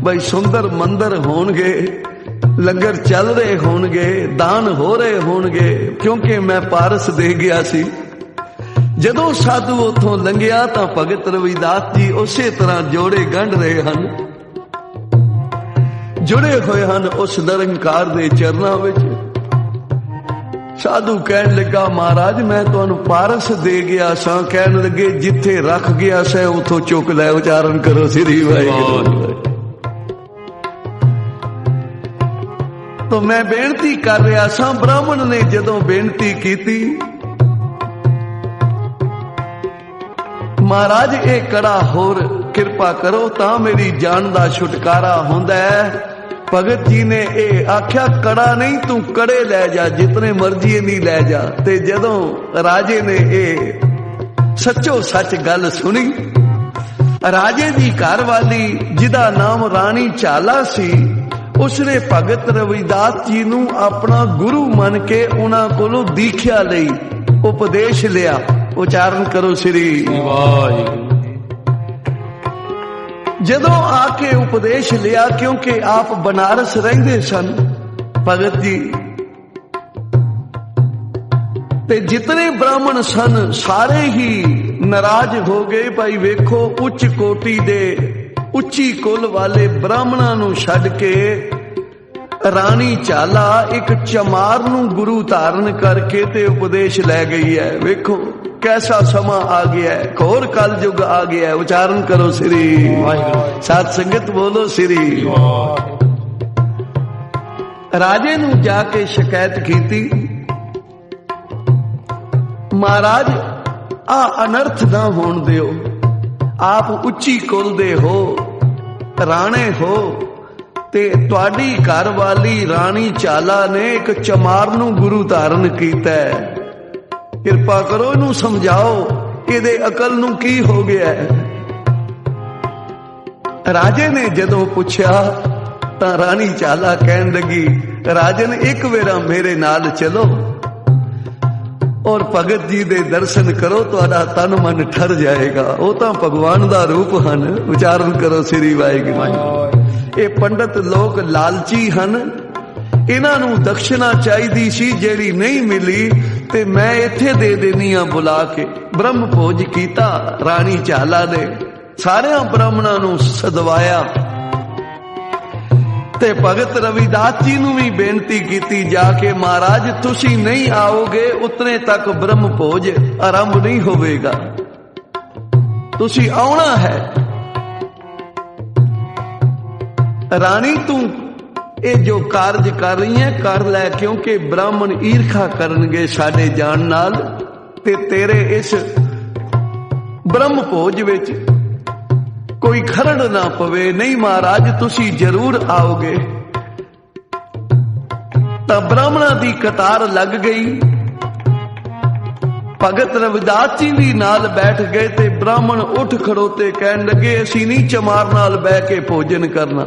भाई सुंदर मंदिर होणगे, लंगर चल रहे होणगे, दान हो रहे होणगे, क्योंकि मैं पारस दे गया सी। जदों साधु उथों लंघिया तां भगत रविदास जी उसे तरह जोड़े गंढ रहे हन, जुड़े हुए हन उस निरंकार दे चरनां विच। साधु कहन लगा महाराज मैं तुहानूं पारस दे गया सा, कहन लगे जिथे रख गया सै उथों चुक लै। उच्चारण करो श्री वाहिगुरू। तो मैं बेनती कर रहा सा, ब्राह्मण ने जदों बेनती की महाराज ये कड़ा होर किरपा करो तां मेरी जान दा छुटकारा हुंदा है। भगत जी ने ये आख्या कड़ा नहीं तू कड़े लै जा, जितने मर्जी नहीं लै जा। ते जदों राजे ने ये सच्चो सच गल सुनी, राजे दी घर वाली जिदा नाम रानी चाला सी, उसने भगत रविदास जी नूं अपना गुरु मन के उन्हां कोलों दीख्या लई उपदेश लिया। उच्चारण करो श्री वाहिगुरू। जदों आके उपदेश लिया, क्योंकि आप बनारस रहिंदे सन भगत जी, ते जितने ब्राह्मण सन सारे ही नाराज हो गए। भाई वेखो उच्च कोटि दे उच्ची कुल वाले ब्राह्मणां नूं छड्ड के रानी चाला एक चमार नूं गुरु धारण करके ते उपदेश लै गई है। वेखो कैसा समा आ गया है, घोर कल युग आ गया है। उच्चारण करो श्री वाहिगुरू। साथ संगत बोलो श्री। राजे नूं जाके शिकायत की, महाराज आ अनर्थ ना होण दिओ, आप उच्ची कुल दे हो, राणे हो, ते तुहाडी घर वाली रानी चाला ने एक चमार नूं गुरु धारण कीता है। ਕਿਰਪਾ ਕਰੋ ਇਹਨੂੰ ਸਮਝਾਓ, ਇਹਦੇ ਅਕਲ ਨੂੰ ਕੀ ਹੋ ਗਿਆ ਹੈ। ਰਾਜੇ ਨੇ ਜਦੋਂ ਪੁੱਛਿਆ ਤਾਂ ਰਾਣੀ ਚਾਲਾ ਕਹਿਣ ਲੱਗੀ, ਰਾਜਨ ਇੱਕ ਵੇਰਾ ਮੇਰੇ ਨਾਲ ਚਲੋ ਔਰ ਭਗਤ ਜੀ ਦੇ ਦਰਸ਼ਨ ਕਰੋ, ਤੁਹਾਡਾ ਤਨ ਮਨ ਠਰ ਜਾਏਗਾ। ਉਹ ਤਾਂ ਭਗਵਾਨ ਦਾ ਰੂਪ ਹਨ। ਉਚਾਰਨ ਕਰੋ ਸ੍ਰੀ ਵਾਹਿਗੁਰੂ। ਇਹ ਪੰਡਤ ਲੋਕ ਲਾਲਚੀ ਹਨ, ਇਹਨਾਂ ਨੂੰ ਦਕਸ਼ਨਾ ਚਾਹੀਦੀ ਸੀ ਜਿਹੜੀ ਨਹੀਂ ਮਿਲੀ, ਤੇ ਮੈਂ ਇੱਥੇ ਦੇ ਦੇਣੀ ਆ ਬੁਲਾ ਕੇ। ਬ੍ਰਹਮ ਭੋਜ ਕੀਤਾ ਰਾਣੀ ਚਾਲਾ ਨੇ, ਸਾਰਿਆਂ ਬ੍ਰਾਹਮਣਾਂ ਨੂੰ ਸਦਵਾਇਆ ਤੇ ਭਗਤ ਰਵਿਦਾਸ ਜੀ ਨੂੰ ਵੀ ਬੇਨਤੀ ਕੀਤੀ ਜਾ ਕੇ, ਮਹਾਰਾਜ ਤੁਸੀਂ ਨਹੀਂ ਆਓਗੇ ਉਤਨੇ ਤੱਕ ਬ੍ਰਹਮ ਭੋਜ ਆਰੰਭ ਨਹੀਂ ਹੋਵੇਗਾ, ਤੁਸੀਂ ਆਉਣਾ ਹੈ। ਰਾਣੀ ਤੂੰ ਇਹ ਜੋ ਕਾਰਜ ਕਰ ਰਹੀ ਹੈ ਕਰ ਲੈ, ਕਿਉਂਕਿ ਬ੍ਰਾਹਮਣ ਈਰਖਾ ਕਰਨਗੇ ਸਾਡੇ ਜਾਣ ਨਾਲ, ਤੇ ਤੇਰੇ ਇਸ ਬ੍ਰਹਮ ਭੋਜ ਵਿੱਚ ਕੋਈ ਖਰੜ ਨਾ ਪਵੇ। ਨਹੀਂ ਮਹਾਰਾਜ ਤੁਸੀਂ ਜ਼ਰੂਰ ਆਓਗੇ। ਤਾਂ ਬ੍ਰਾਹਮਣਾਂ ਦੀ ਕਤਾਰ ਲੱਗ ਗਈ। ਭਗਤ ਰਵਿਦਾਸ ਜੀ ਵੀ ਨਾਲ ਬੈਠ ਗਏ ਤੇ ਬ੍ਰਾਹਮਣ ਉੱਠ ਖੜੋਤੇ ਕਹਿਣ ਲੱਗੇ, ਅਸੀਂ ਨਹੀਂ ਚਮਾਰ ਨਾਲ ਬਹਿ ਕੇ ਭੋਜਨ ਕਰਨਾ।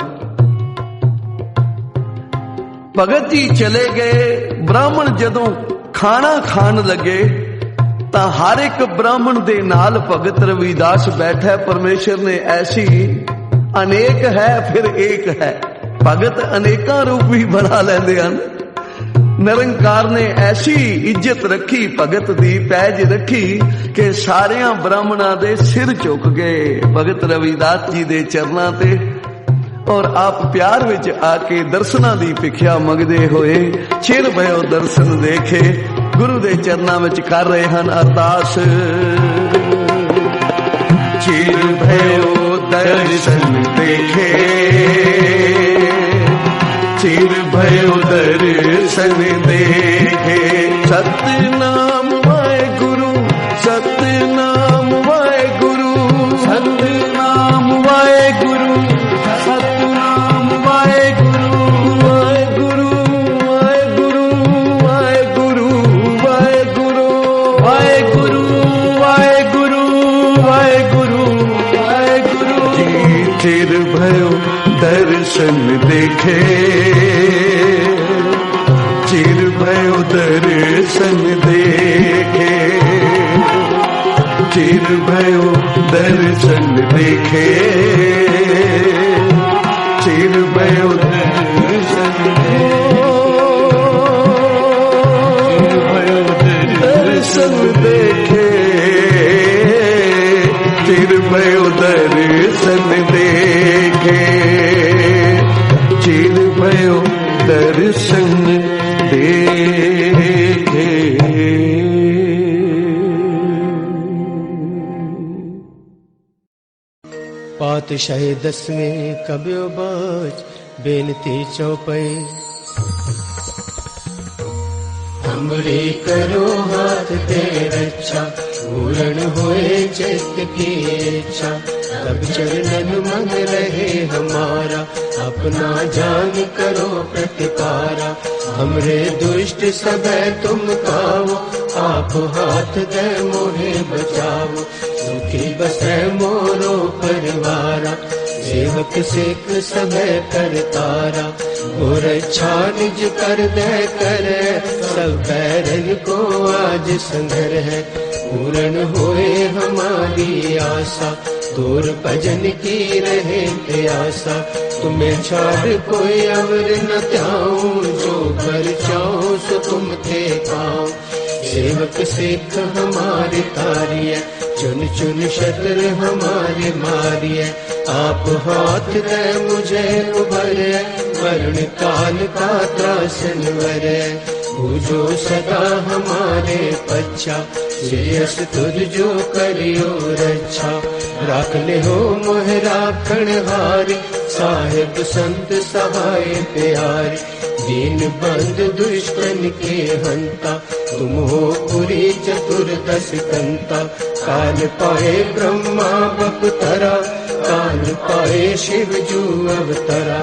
ਭਗਤ ਜੀ ਚਲੇ ਗਏ। ਬ੍ਰਾਹਮਣ ਜਦੋਂ ਖਾਣਾ ਖਾਣ ਲੱਗੇ ਤਾਂ ਹਰ ਇੱਕ ਬ੍ਰਾਹਮਣ ਦੇ ਨਾਲ ਭਗਤ ਰਵਿਦਾਸ ਬੈਠਾ। ਪਰਮੇਸ਼ਰ ਨੇ ਐਸੀ ਅਨੇਕ ਹੈ ਫਿਰ ਏਕ ਹੈ, ਭਗਤ ਅਨੇਕਾਂ ਰੂਪ ਵੀ ਬਣਾ ਲੈਂਦੇ ਹਨ। ਨਿਰੰਕਾਰ ਨੇ ਐਸੀ ਇੱਜ਼ਤ ਰੱਖੀ ਭਗਤ ਦੀ, ਪੈਜ ਰੱਖੀ ਕਿ ਸਾਰਿਆਂ ਬ੍ਰਾਹਮਣਾਂ ਦੇ ਸਿਰ ਝੁਕ ਗਏ ਭਗਤ ਰਵਿਦਾਸ ਜੀ ਦੇ ਚਰਨਾਂ ਤੇ, ਔਰ ਆਪ ਪਿਆਰ ਵਿੱਚ ਆ ਕੇ ਦਰਸ਼ਨਾਂ ਦੀ ਭਿਖਿਆ ਮੰਗਦੇ ਹੋਏ ਚਿਰ ਭਇਓ ਦਰਸ਼ਨ ਦੇਖੇ ਗੁਰੂ ਦੇ ਚਰਨਾਂ ਵਿੱਚ ਕਰ ਰਹੇ ਹਨ ਅਰਦਾਸ। ਚਿਰ ਭਇਓ ਦਰਸ਼ਨ ਦੇਖੇ, ਚਿਰ ਭਇਓ ਦਰਸ਼ਨ ਦੇਖੇ, ਸਤਿਨਾਮ ਵਾਹਿਗੁਰੂ, ਸਤਿਨਾਮ ਵਾਹਿਗੁਰੂ, ਸਤਿਨਾਮ ਵਾਹਿਗੁਰੂ, ਸਤਿਨਾਮ ਵਾਹਿਗੁਰੂ, ਵਾਹਿਗੁਰੂ ਵਾਹਿਗੁਰੂ ਵਾਹਿਗੁਰੂ ਵਾਹਿਗੁਰੂ ਵਾਹਿਗੁਰੂ ਵਾਹਿਗੁਰੂ ਵਾਹਿਗੁਰੂ ਵਾਹਿਗੁਰੂ। ਚਿਰ ਭਇਓ ਦਰਸ਼ਨ ਦੇਖੇ, ਚਿਰ ਭਇਓ ਦਰਸ਼ਨ ਦੇਖੇ, ਚਿਰ ਭਇਓ ਦਰਸ਼ਨ ਦੇਖੇ, ਚਿਰ ਭਇਓ ਦਰਸ਼ਨ ਦਰਸ਼ਨ ਦੇਖੇ, ਚਿਰ ਭਇਓ ਦਰਸ਼ਨ ਦੇਖੇ, ਚਿਰ ਭਇਓ ਦਰਸ਼ਨ ਦੇਖੇ। पातशाही 10वें कब्यो बच बेनती चौपाई। हमरे करो हाथ दे रक्षा, पूर्ण होए चित्त की इच्छा। तब चरणन मन रहे हमारा, अपना जान करो प्रतिकारा। हमरे दुष्ट सब तुम काओ, आप हाथ दे मोहे बचाओ। सुखी बसै मोरो परिवारा, सेवक सिख सब करतारा। और अच्छा निज कर दे करे, सब बैरन को आज संघर है। पूर्ण होए हमारी आशा, तोर भजन की रहे प्यासा। तुम्हें छाड़ कोई अवर न त्याऊं, जो कर चाहो सो तुम थे पाओ। सेवक सिख हमारे तारिय, चुन चुन शत्रु हमारे मारिय। आप हाथ दे मुझे उभरे, वरुण काल का त्रासन वरे। पूजो सदा हमारे पच्छा, श्रेयस तुझ जो करियो रक्षा। राख ले हो मोह राखण हारी, साहिब संत सहाय प्यारे। दीन बंद दुष्टन के हंता, तुम हो पुरी चतुर्दश कंता। काल पाए ब्रह्मा बपतरा, काल पाए शिव जू अवतरा।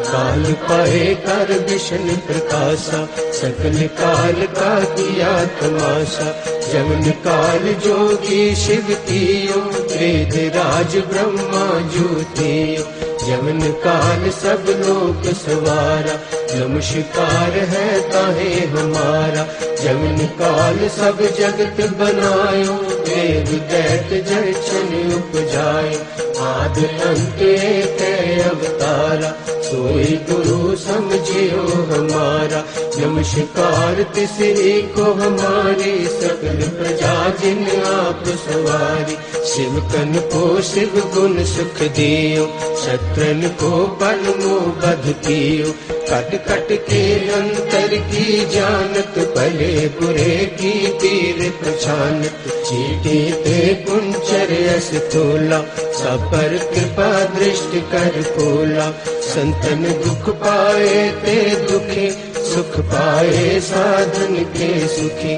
काल पाए कर विष्णु प्रकाशा, सकल काल का किया तमाशा। जमन काल जोगी शिव कियो, वेद राज ब्रह्मा ज्योतियो। जमन काल सब लोक सवारा, नमस्कार है ताहे हमारा। जमन काल सब जगत बनायो, देव दैत जयचन उपजायो। आदि अंत एक अवतारा, सोई गुरु समझियो हमारा। नमस्कार तिसरी को हमारी, सकल प्रजा जिन आप सवारी। शिव कन को शिव गुण सुख दियो, शत्रन को परमो बध कियो। कट कट के अंतर की जानत, भले बुरे की तीर पहचानत। चीटी ते कुंचर यस तोला, सब पर कृपा दृष्टि कर खोला। संतन दुख पाए ते दुखी, सुख पाए साधन के सुखी।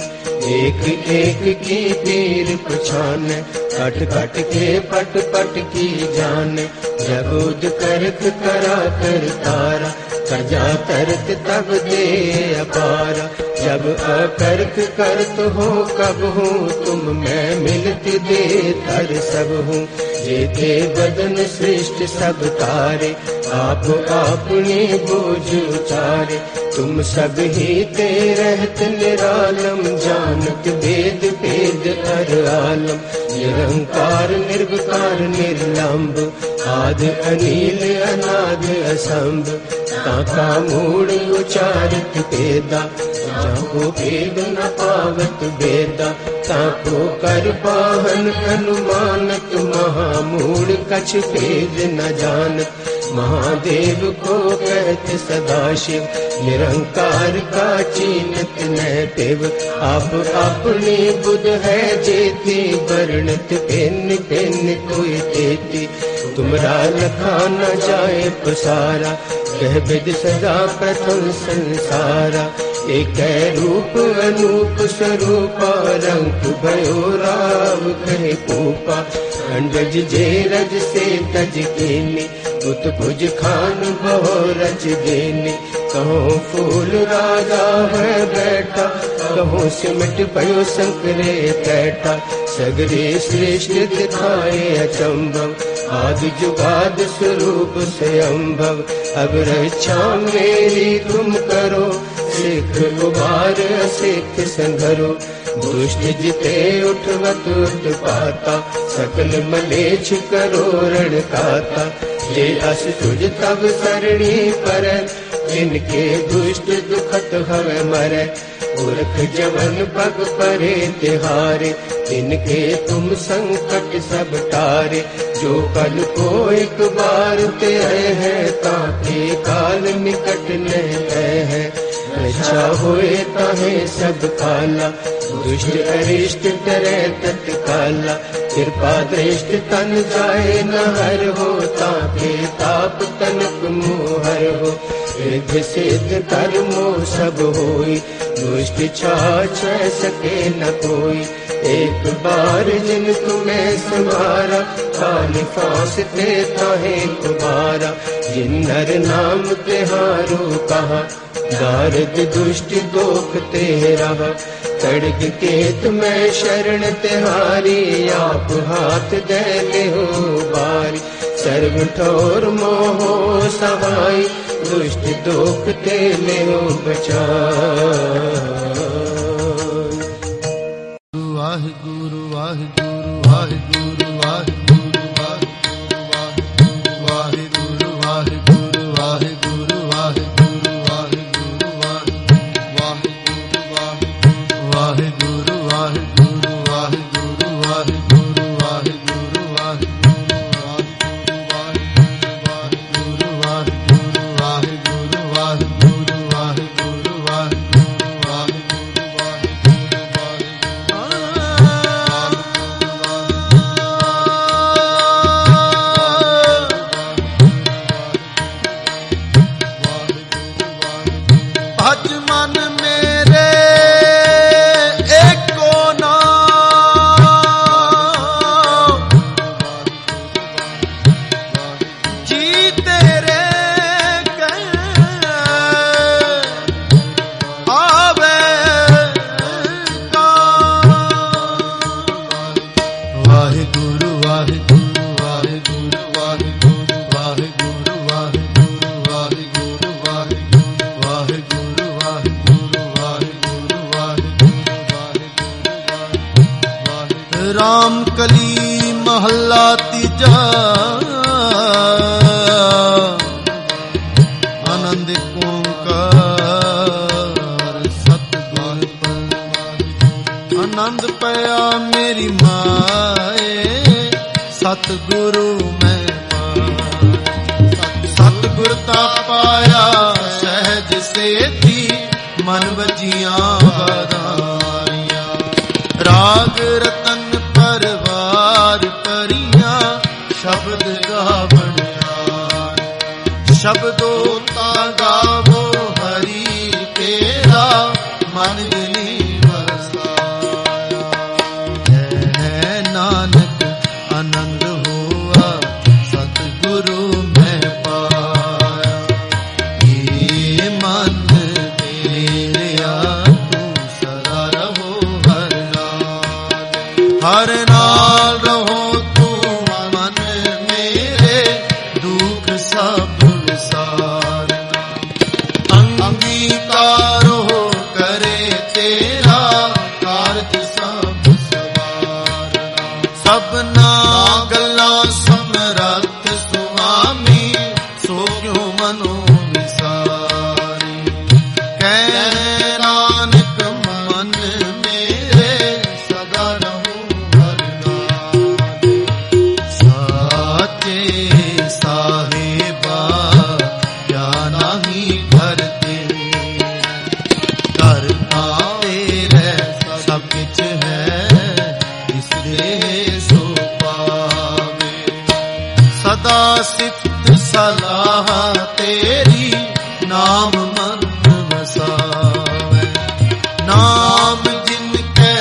एक एक की पीर पहचान, कट कट के पट पट की जान। जगोद करत करा कर तारा, सजा तरत तब दे अपारा। जब अकर्क करत हो कब हूँ, तुम मैं मिलत दे तर सब हूँ। जेते बदन सृष्टि सब तारे, आप अपने बोझ उचारे। तुम सब ही ते रहत निरालम, जानत वेद भेद हर आलम। निरंकार निर्विकार निर्लंब, आदि अनील अनाद असंभ। ताका मूड उचारत वेदा, जाको भेद न पावत वेदा। ताको कर पाहन अनुमानत, महामूड कछ भेद न जानत। महादेव को कहते सदाशिव, निरंकार का चीनत न देव। आप अपनी बुध है जेती, वर्णत पेन पेन कोई देती। तुमरा लखा न जाए पसारा, कह विद सदा प्रथम संसारा। एक रूप अनूप स्वरूपा, रंग भयो राव कहे पूपा। अंडज जे रज से तज कीनी, उत भुज खान बहु रच देनी। कहो फूल राजा है बैठा, कहो सिमट भयो शंकरे बैठा। सगरे श्रेष्ठ दिखाए अचंभव, आदि जुगाद स्वरूप स्वयंभव। अब रक्षा मेरी तुम करो, सिख उबार सिख संघरो। दुष्ट जिते उठवत उत्पाता, सकल मलेच्छ करो रण खाता। जे अस तुझ तब सरणी पर, इनके दुष्ट दुखत हवे मरै। पुरख जवन पग परे तिहारे, इनके तुम संकट सब टारे। जो कल को एक बार ते आए हैं, ताके काल निकट न है। रक्षा होए ताहे सब काला, दुष्ट अरिष्ट डरे तत्काला। कृपा दृष्ट तन जाए न हर हो, ताके ताप तनक मोहर हो। रिद्ध सिद्ध कर्मो सब होई, दुष्ट छाछ सके न कोई। एक बार जिन तुम्हें संवारा, काल फांस ते ताहे तुम्हारा। जिन नर नाम तिहारो कहा, दारद दुष्ट दोख तेरा। तड़क के तुम्हें शरण तिहारी, आप हाथ दे ले हो बारी। सर्व ठोर मोहो सहाय, दुष्ट दोख ते ले हो बचाई। वाहिगुरु वाहिगुरु वाहिगुरु वाहिगुरु वाहिगुरु वाहिगुरु वाहिगुरु वाहिगुरु वाहिगुरु वाहिगुरु वाहिगुरु वाहिगुरु वाहिगुरु वाहिगुरु वाहिगुरु वाहिगुरु वाहिगुरु वाहिगुरु राम कली महला तीजा आनंद ओंकार सतगुर आनंद पया मेरी माए सतगुरु मैं सतगुर ता पाया सहज सेती मन वजियां बधाइयां राग रतन परवार परियां शब्द गावण शब्दों ता गावो हरि तेरा मन जनी वसाया है नानक आनंद हुआ सतगुरु मैं पाया ये मन तेरा तू सदा रहो हर नाल रहो तू मन मेरे दुख सब विसार अंगीकारो करे तेरा कारज सब सवार सबना गल्लां समरथ सुआमी सो क्यों मनो विसारी कह नानक मन मेरे सदा रहो हर नाम साचे साहिबा क्या नाही करते करता तेरे सब कुछ है इस देह सो पावे सदा सिफत सलाह तेरी नाम मन वसावे नाम जिनके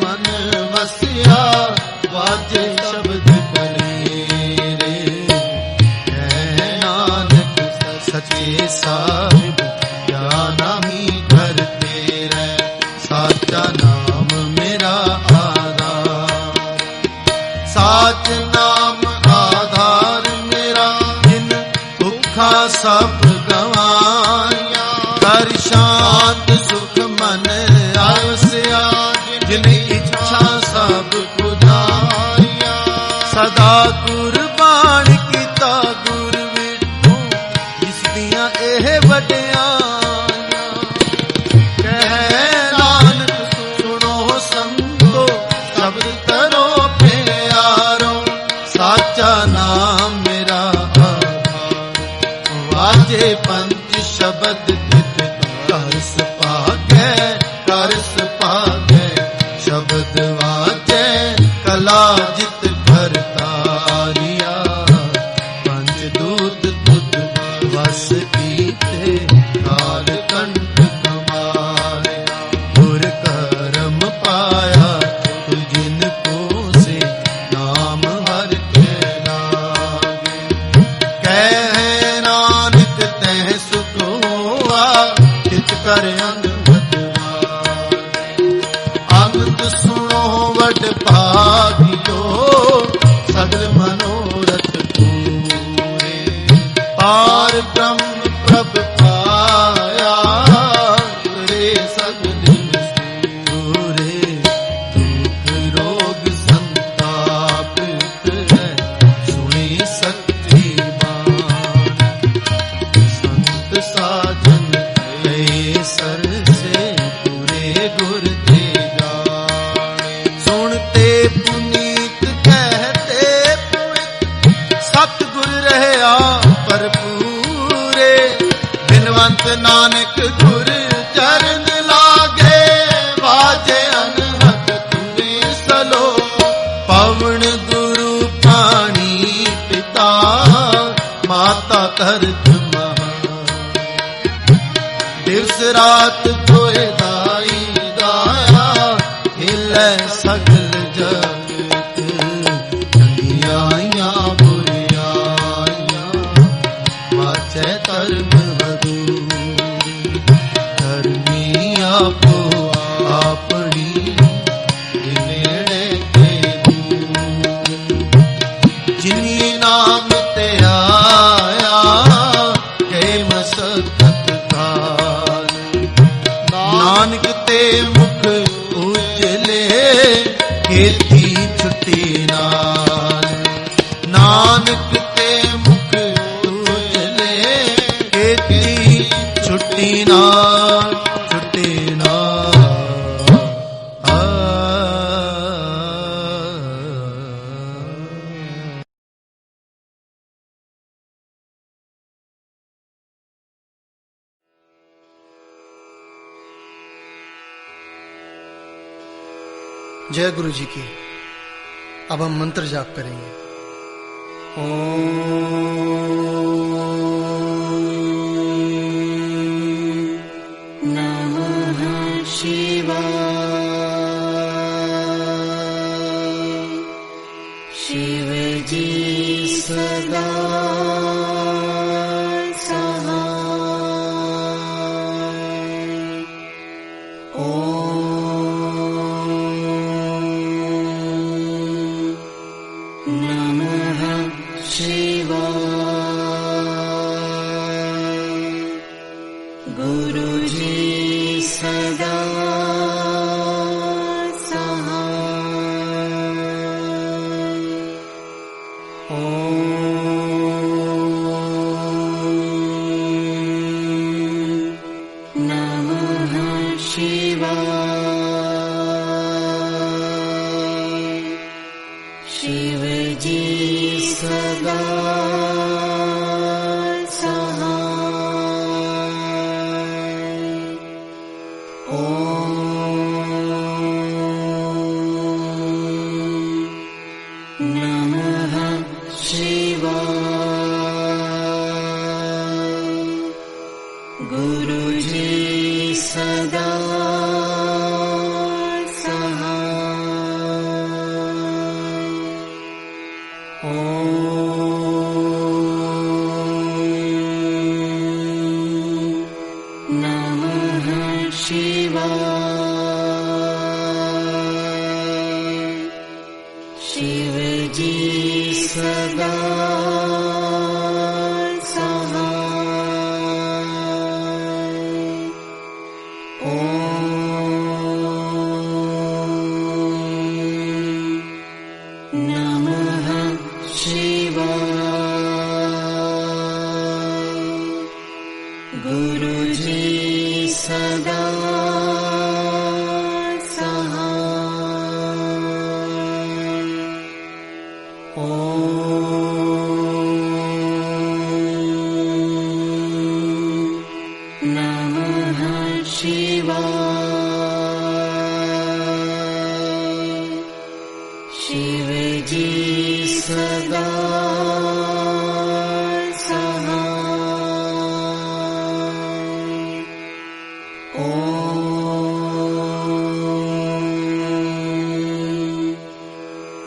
मन वसिया वाजे शब्द कलेरे है नानक सच्चे साहिब क्या नाही करते रह साचा नाम मेरा आधार साच नाम आधार मेरा जिन दुखा सब गवाया कर शांत सुख मन आवसिया जिन इच्छा सब पुजाया सदा कुर्बान कीता गुर विठू जिस दियां एह वड्याइयां कह नानक सुनो संतो शब्द करो प्यारो साचा नाम मेरा वाजे पंच शब्द तित करस पागे शब्द वाजे कला जित करतारिया पंच दूत तुत वस कीते काल कंठ कमारे गुर करम पाया तु जिन को से नाम हर के लागे कह नानक तह सुख हुआ चित कर अंगद सुनो वड भागियो सगल मनोरथ पूरे पार ब्रह्म प्रभ पाया रे सगल पूरे दुख रोग संताप है सुनी सच्ची बात संत साजन ले सर से पूरे गुर दे जाने सुनते पुनीत कहते सतगुर रहया भरपूरे बिनवंत नानक गुर चरण लागे वाजे अनहद तुने सलो पवन गुरु पानी पिता माता तरत महा दिवस रात धोए दाई दाया हिले सगल जगत चंगियाइयां बुरियाइयां वाचे धर्म हदूरी धर्मी आपो अपनी नेड़े के दूर जिनी नाम ते आया के मसकत काल नानक ते मुख उजले खेती नानक ते मुख उजले, खेती छुट्टी ना छुट्टी ना। जय गुरु जी की। अब हम मंत्र जाप करेंगे। नमः शिवाय। शिव जी सदा सहाय। नमः शिवाय। गुरु जी सदा शिव जी सदा सहाय। नमः शिवाय। गुरु जी सदा नमः शिवाय। शिव जी सदा सहाय। नमः शिवाय। गुरु जी सदा सहाय। नमः शिवाय। शिव जी सदा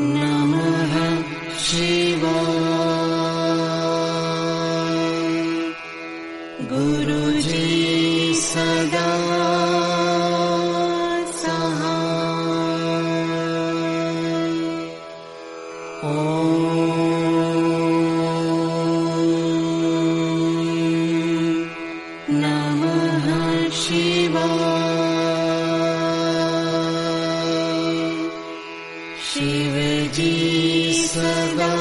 नमः शिवाय। गुरु जी सदा सहाय। नमः शिवाय। शिव जी सदा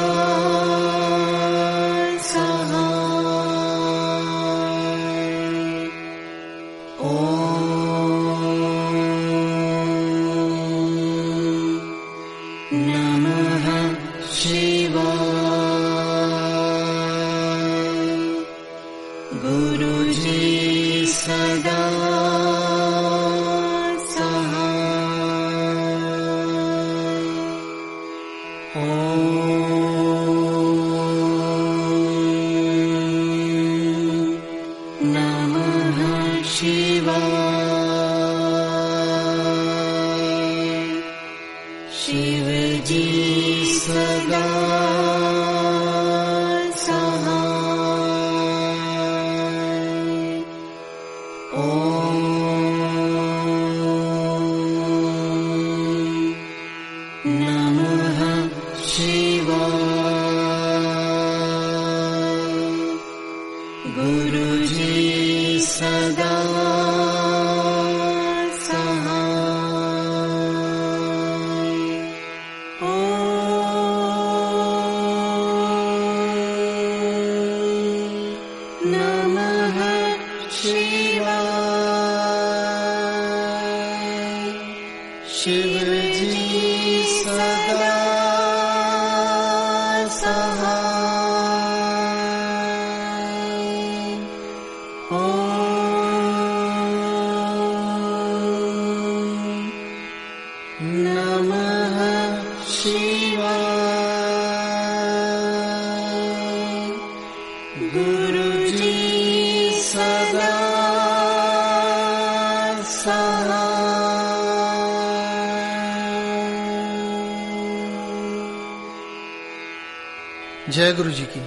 सहाय। नमः शिवाय। गुरु जी सदा नमः शिवाय। शिव जी सदा नमः शिवाय। गुरु जी सदा सहाय। शिव जी सदा सहाय। ओम नमः शिवाय। गुरु जी सदा सहाय। जय गुरु जी की।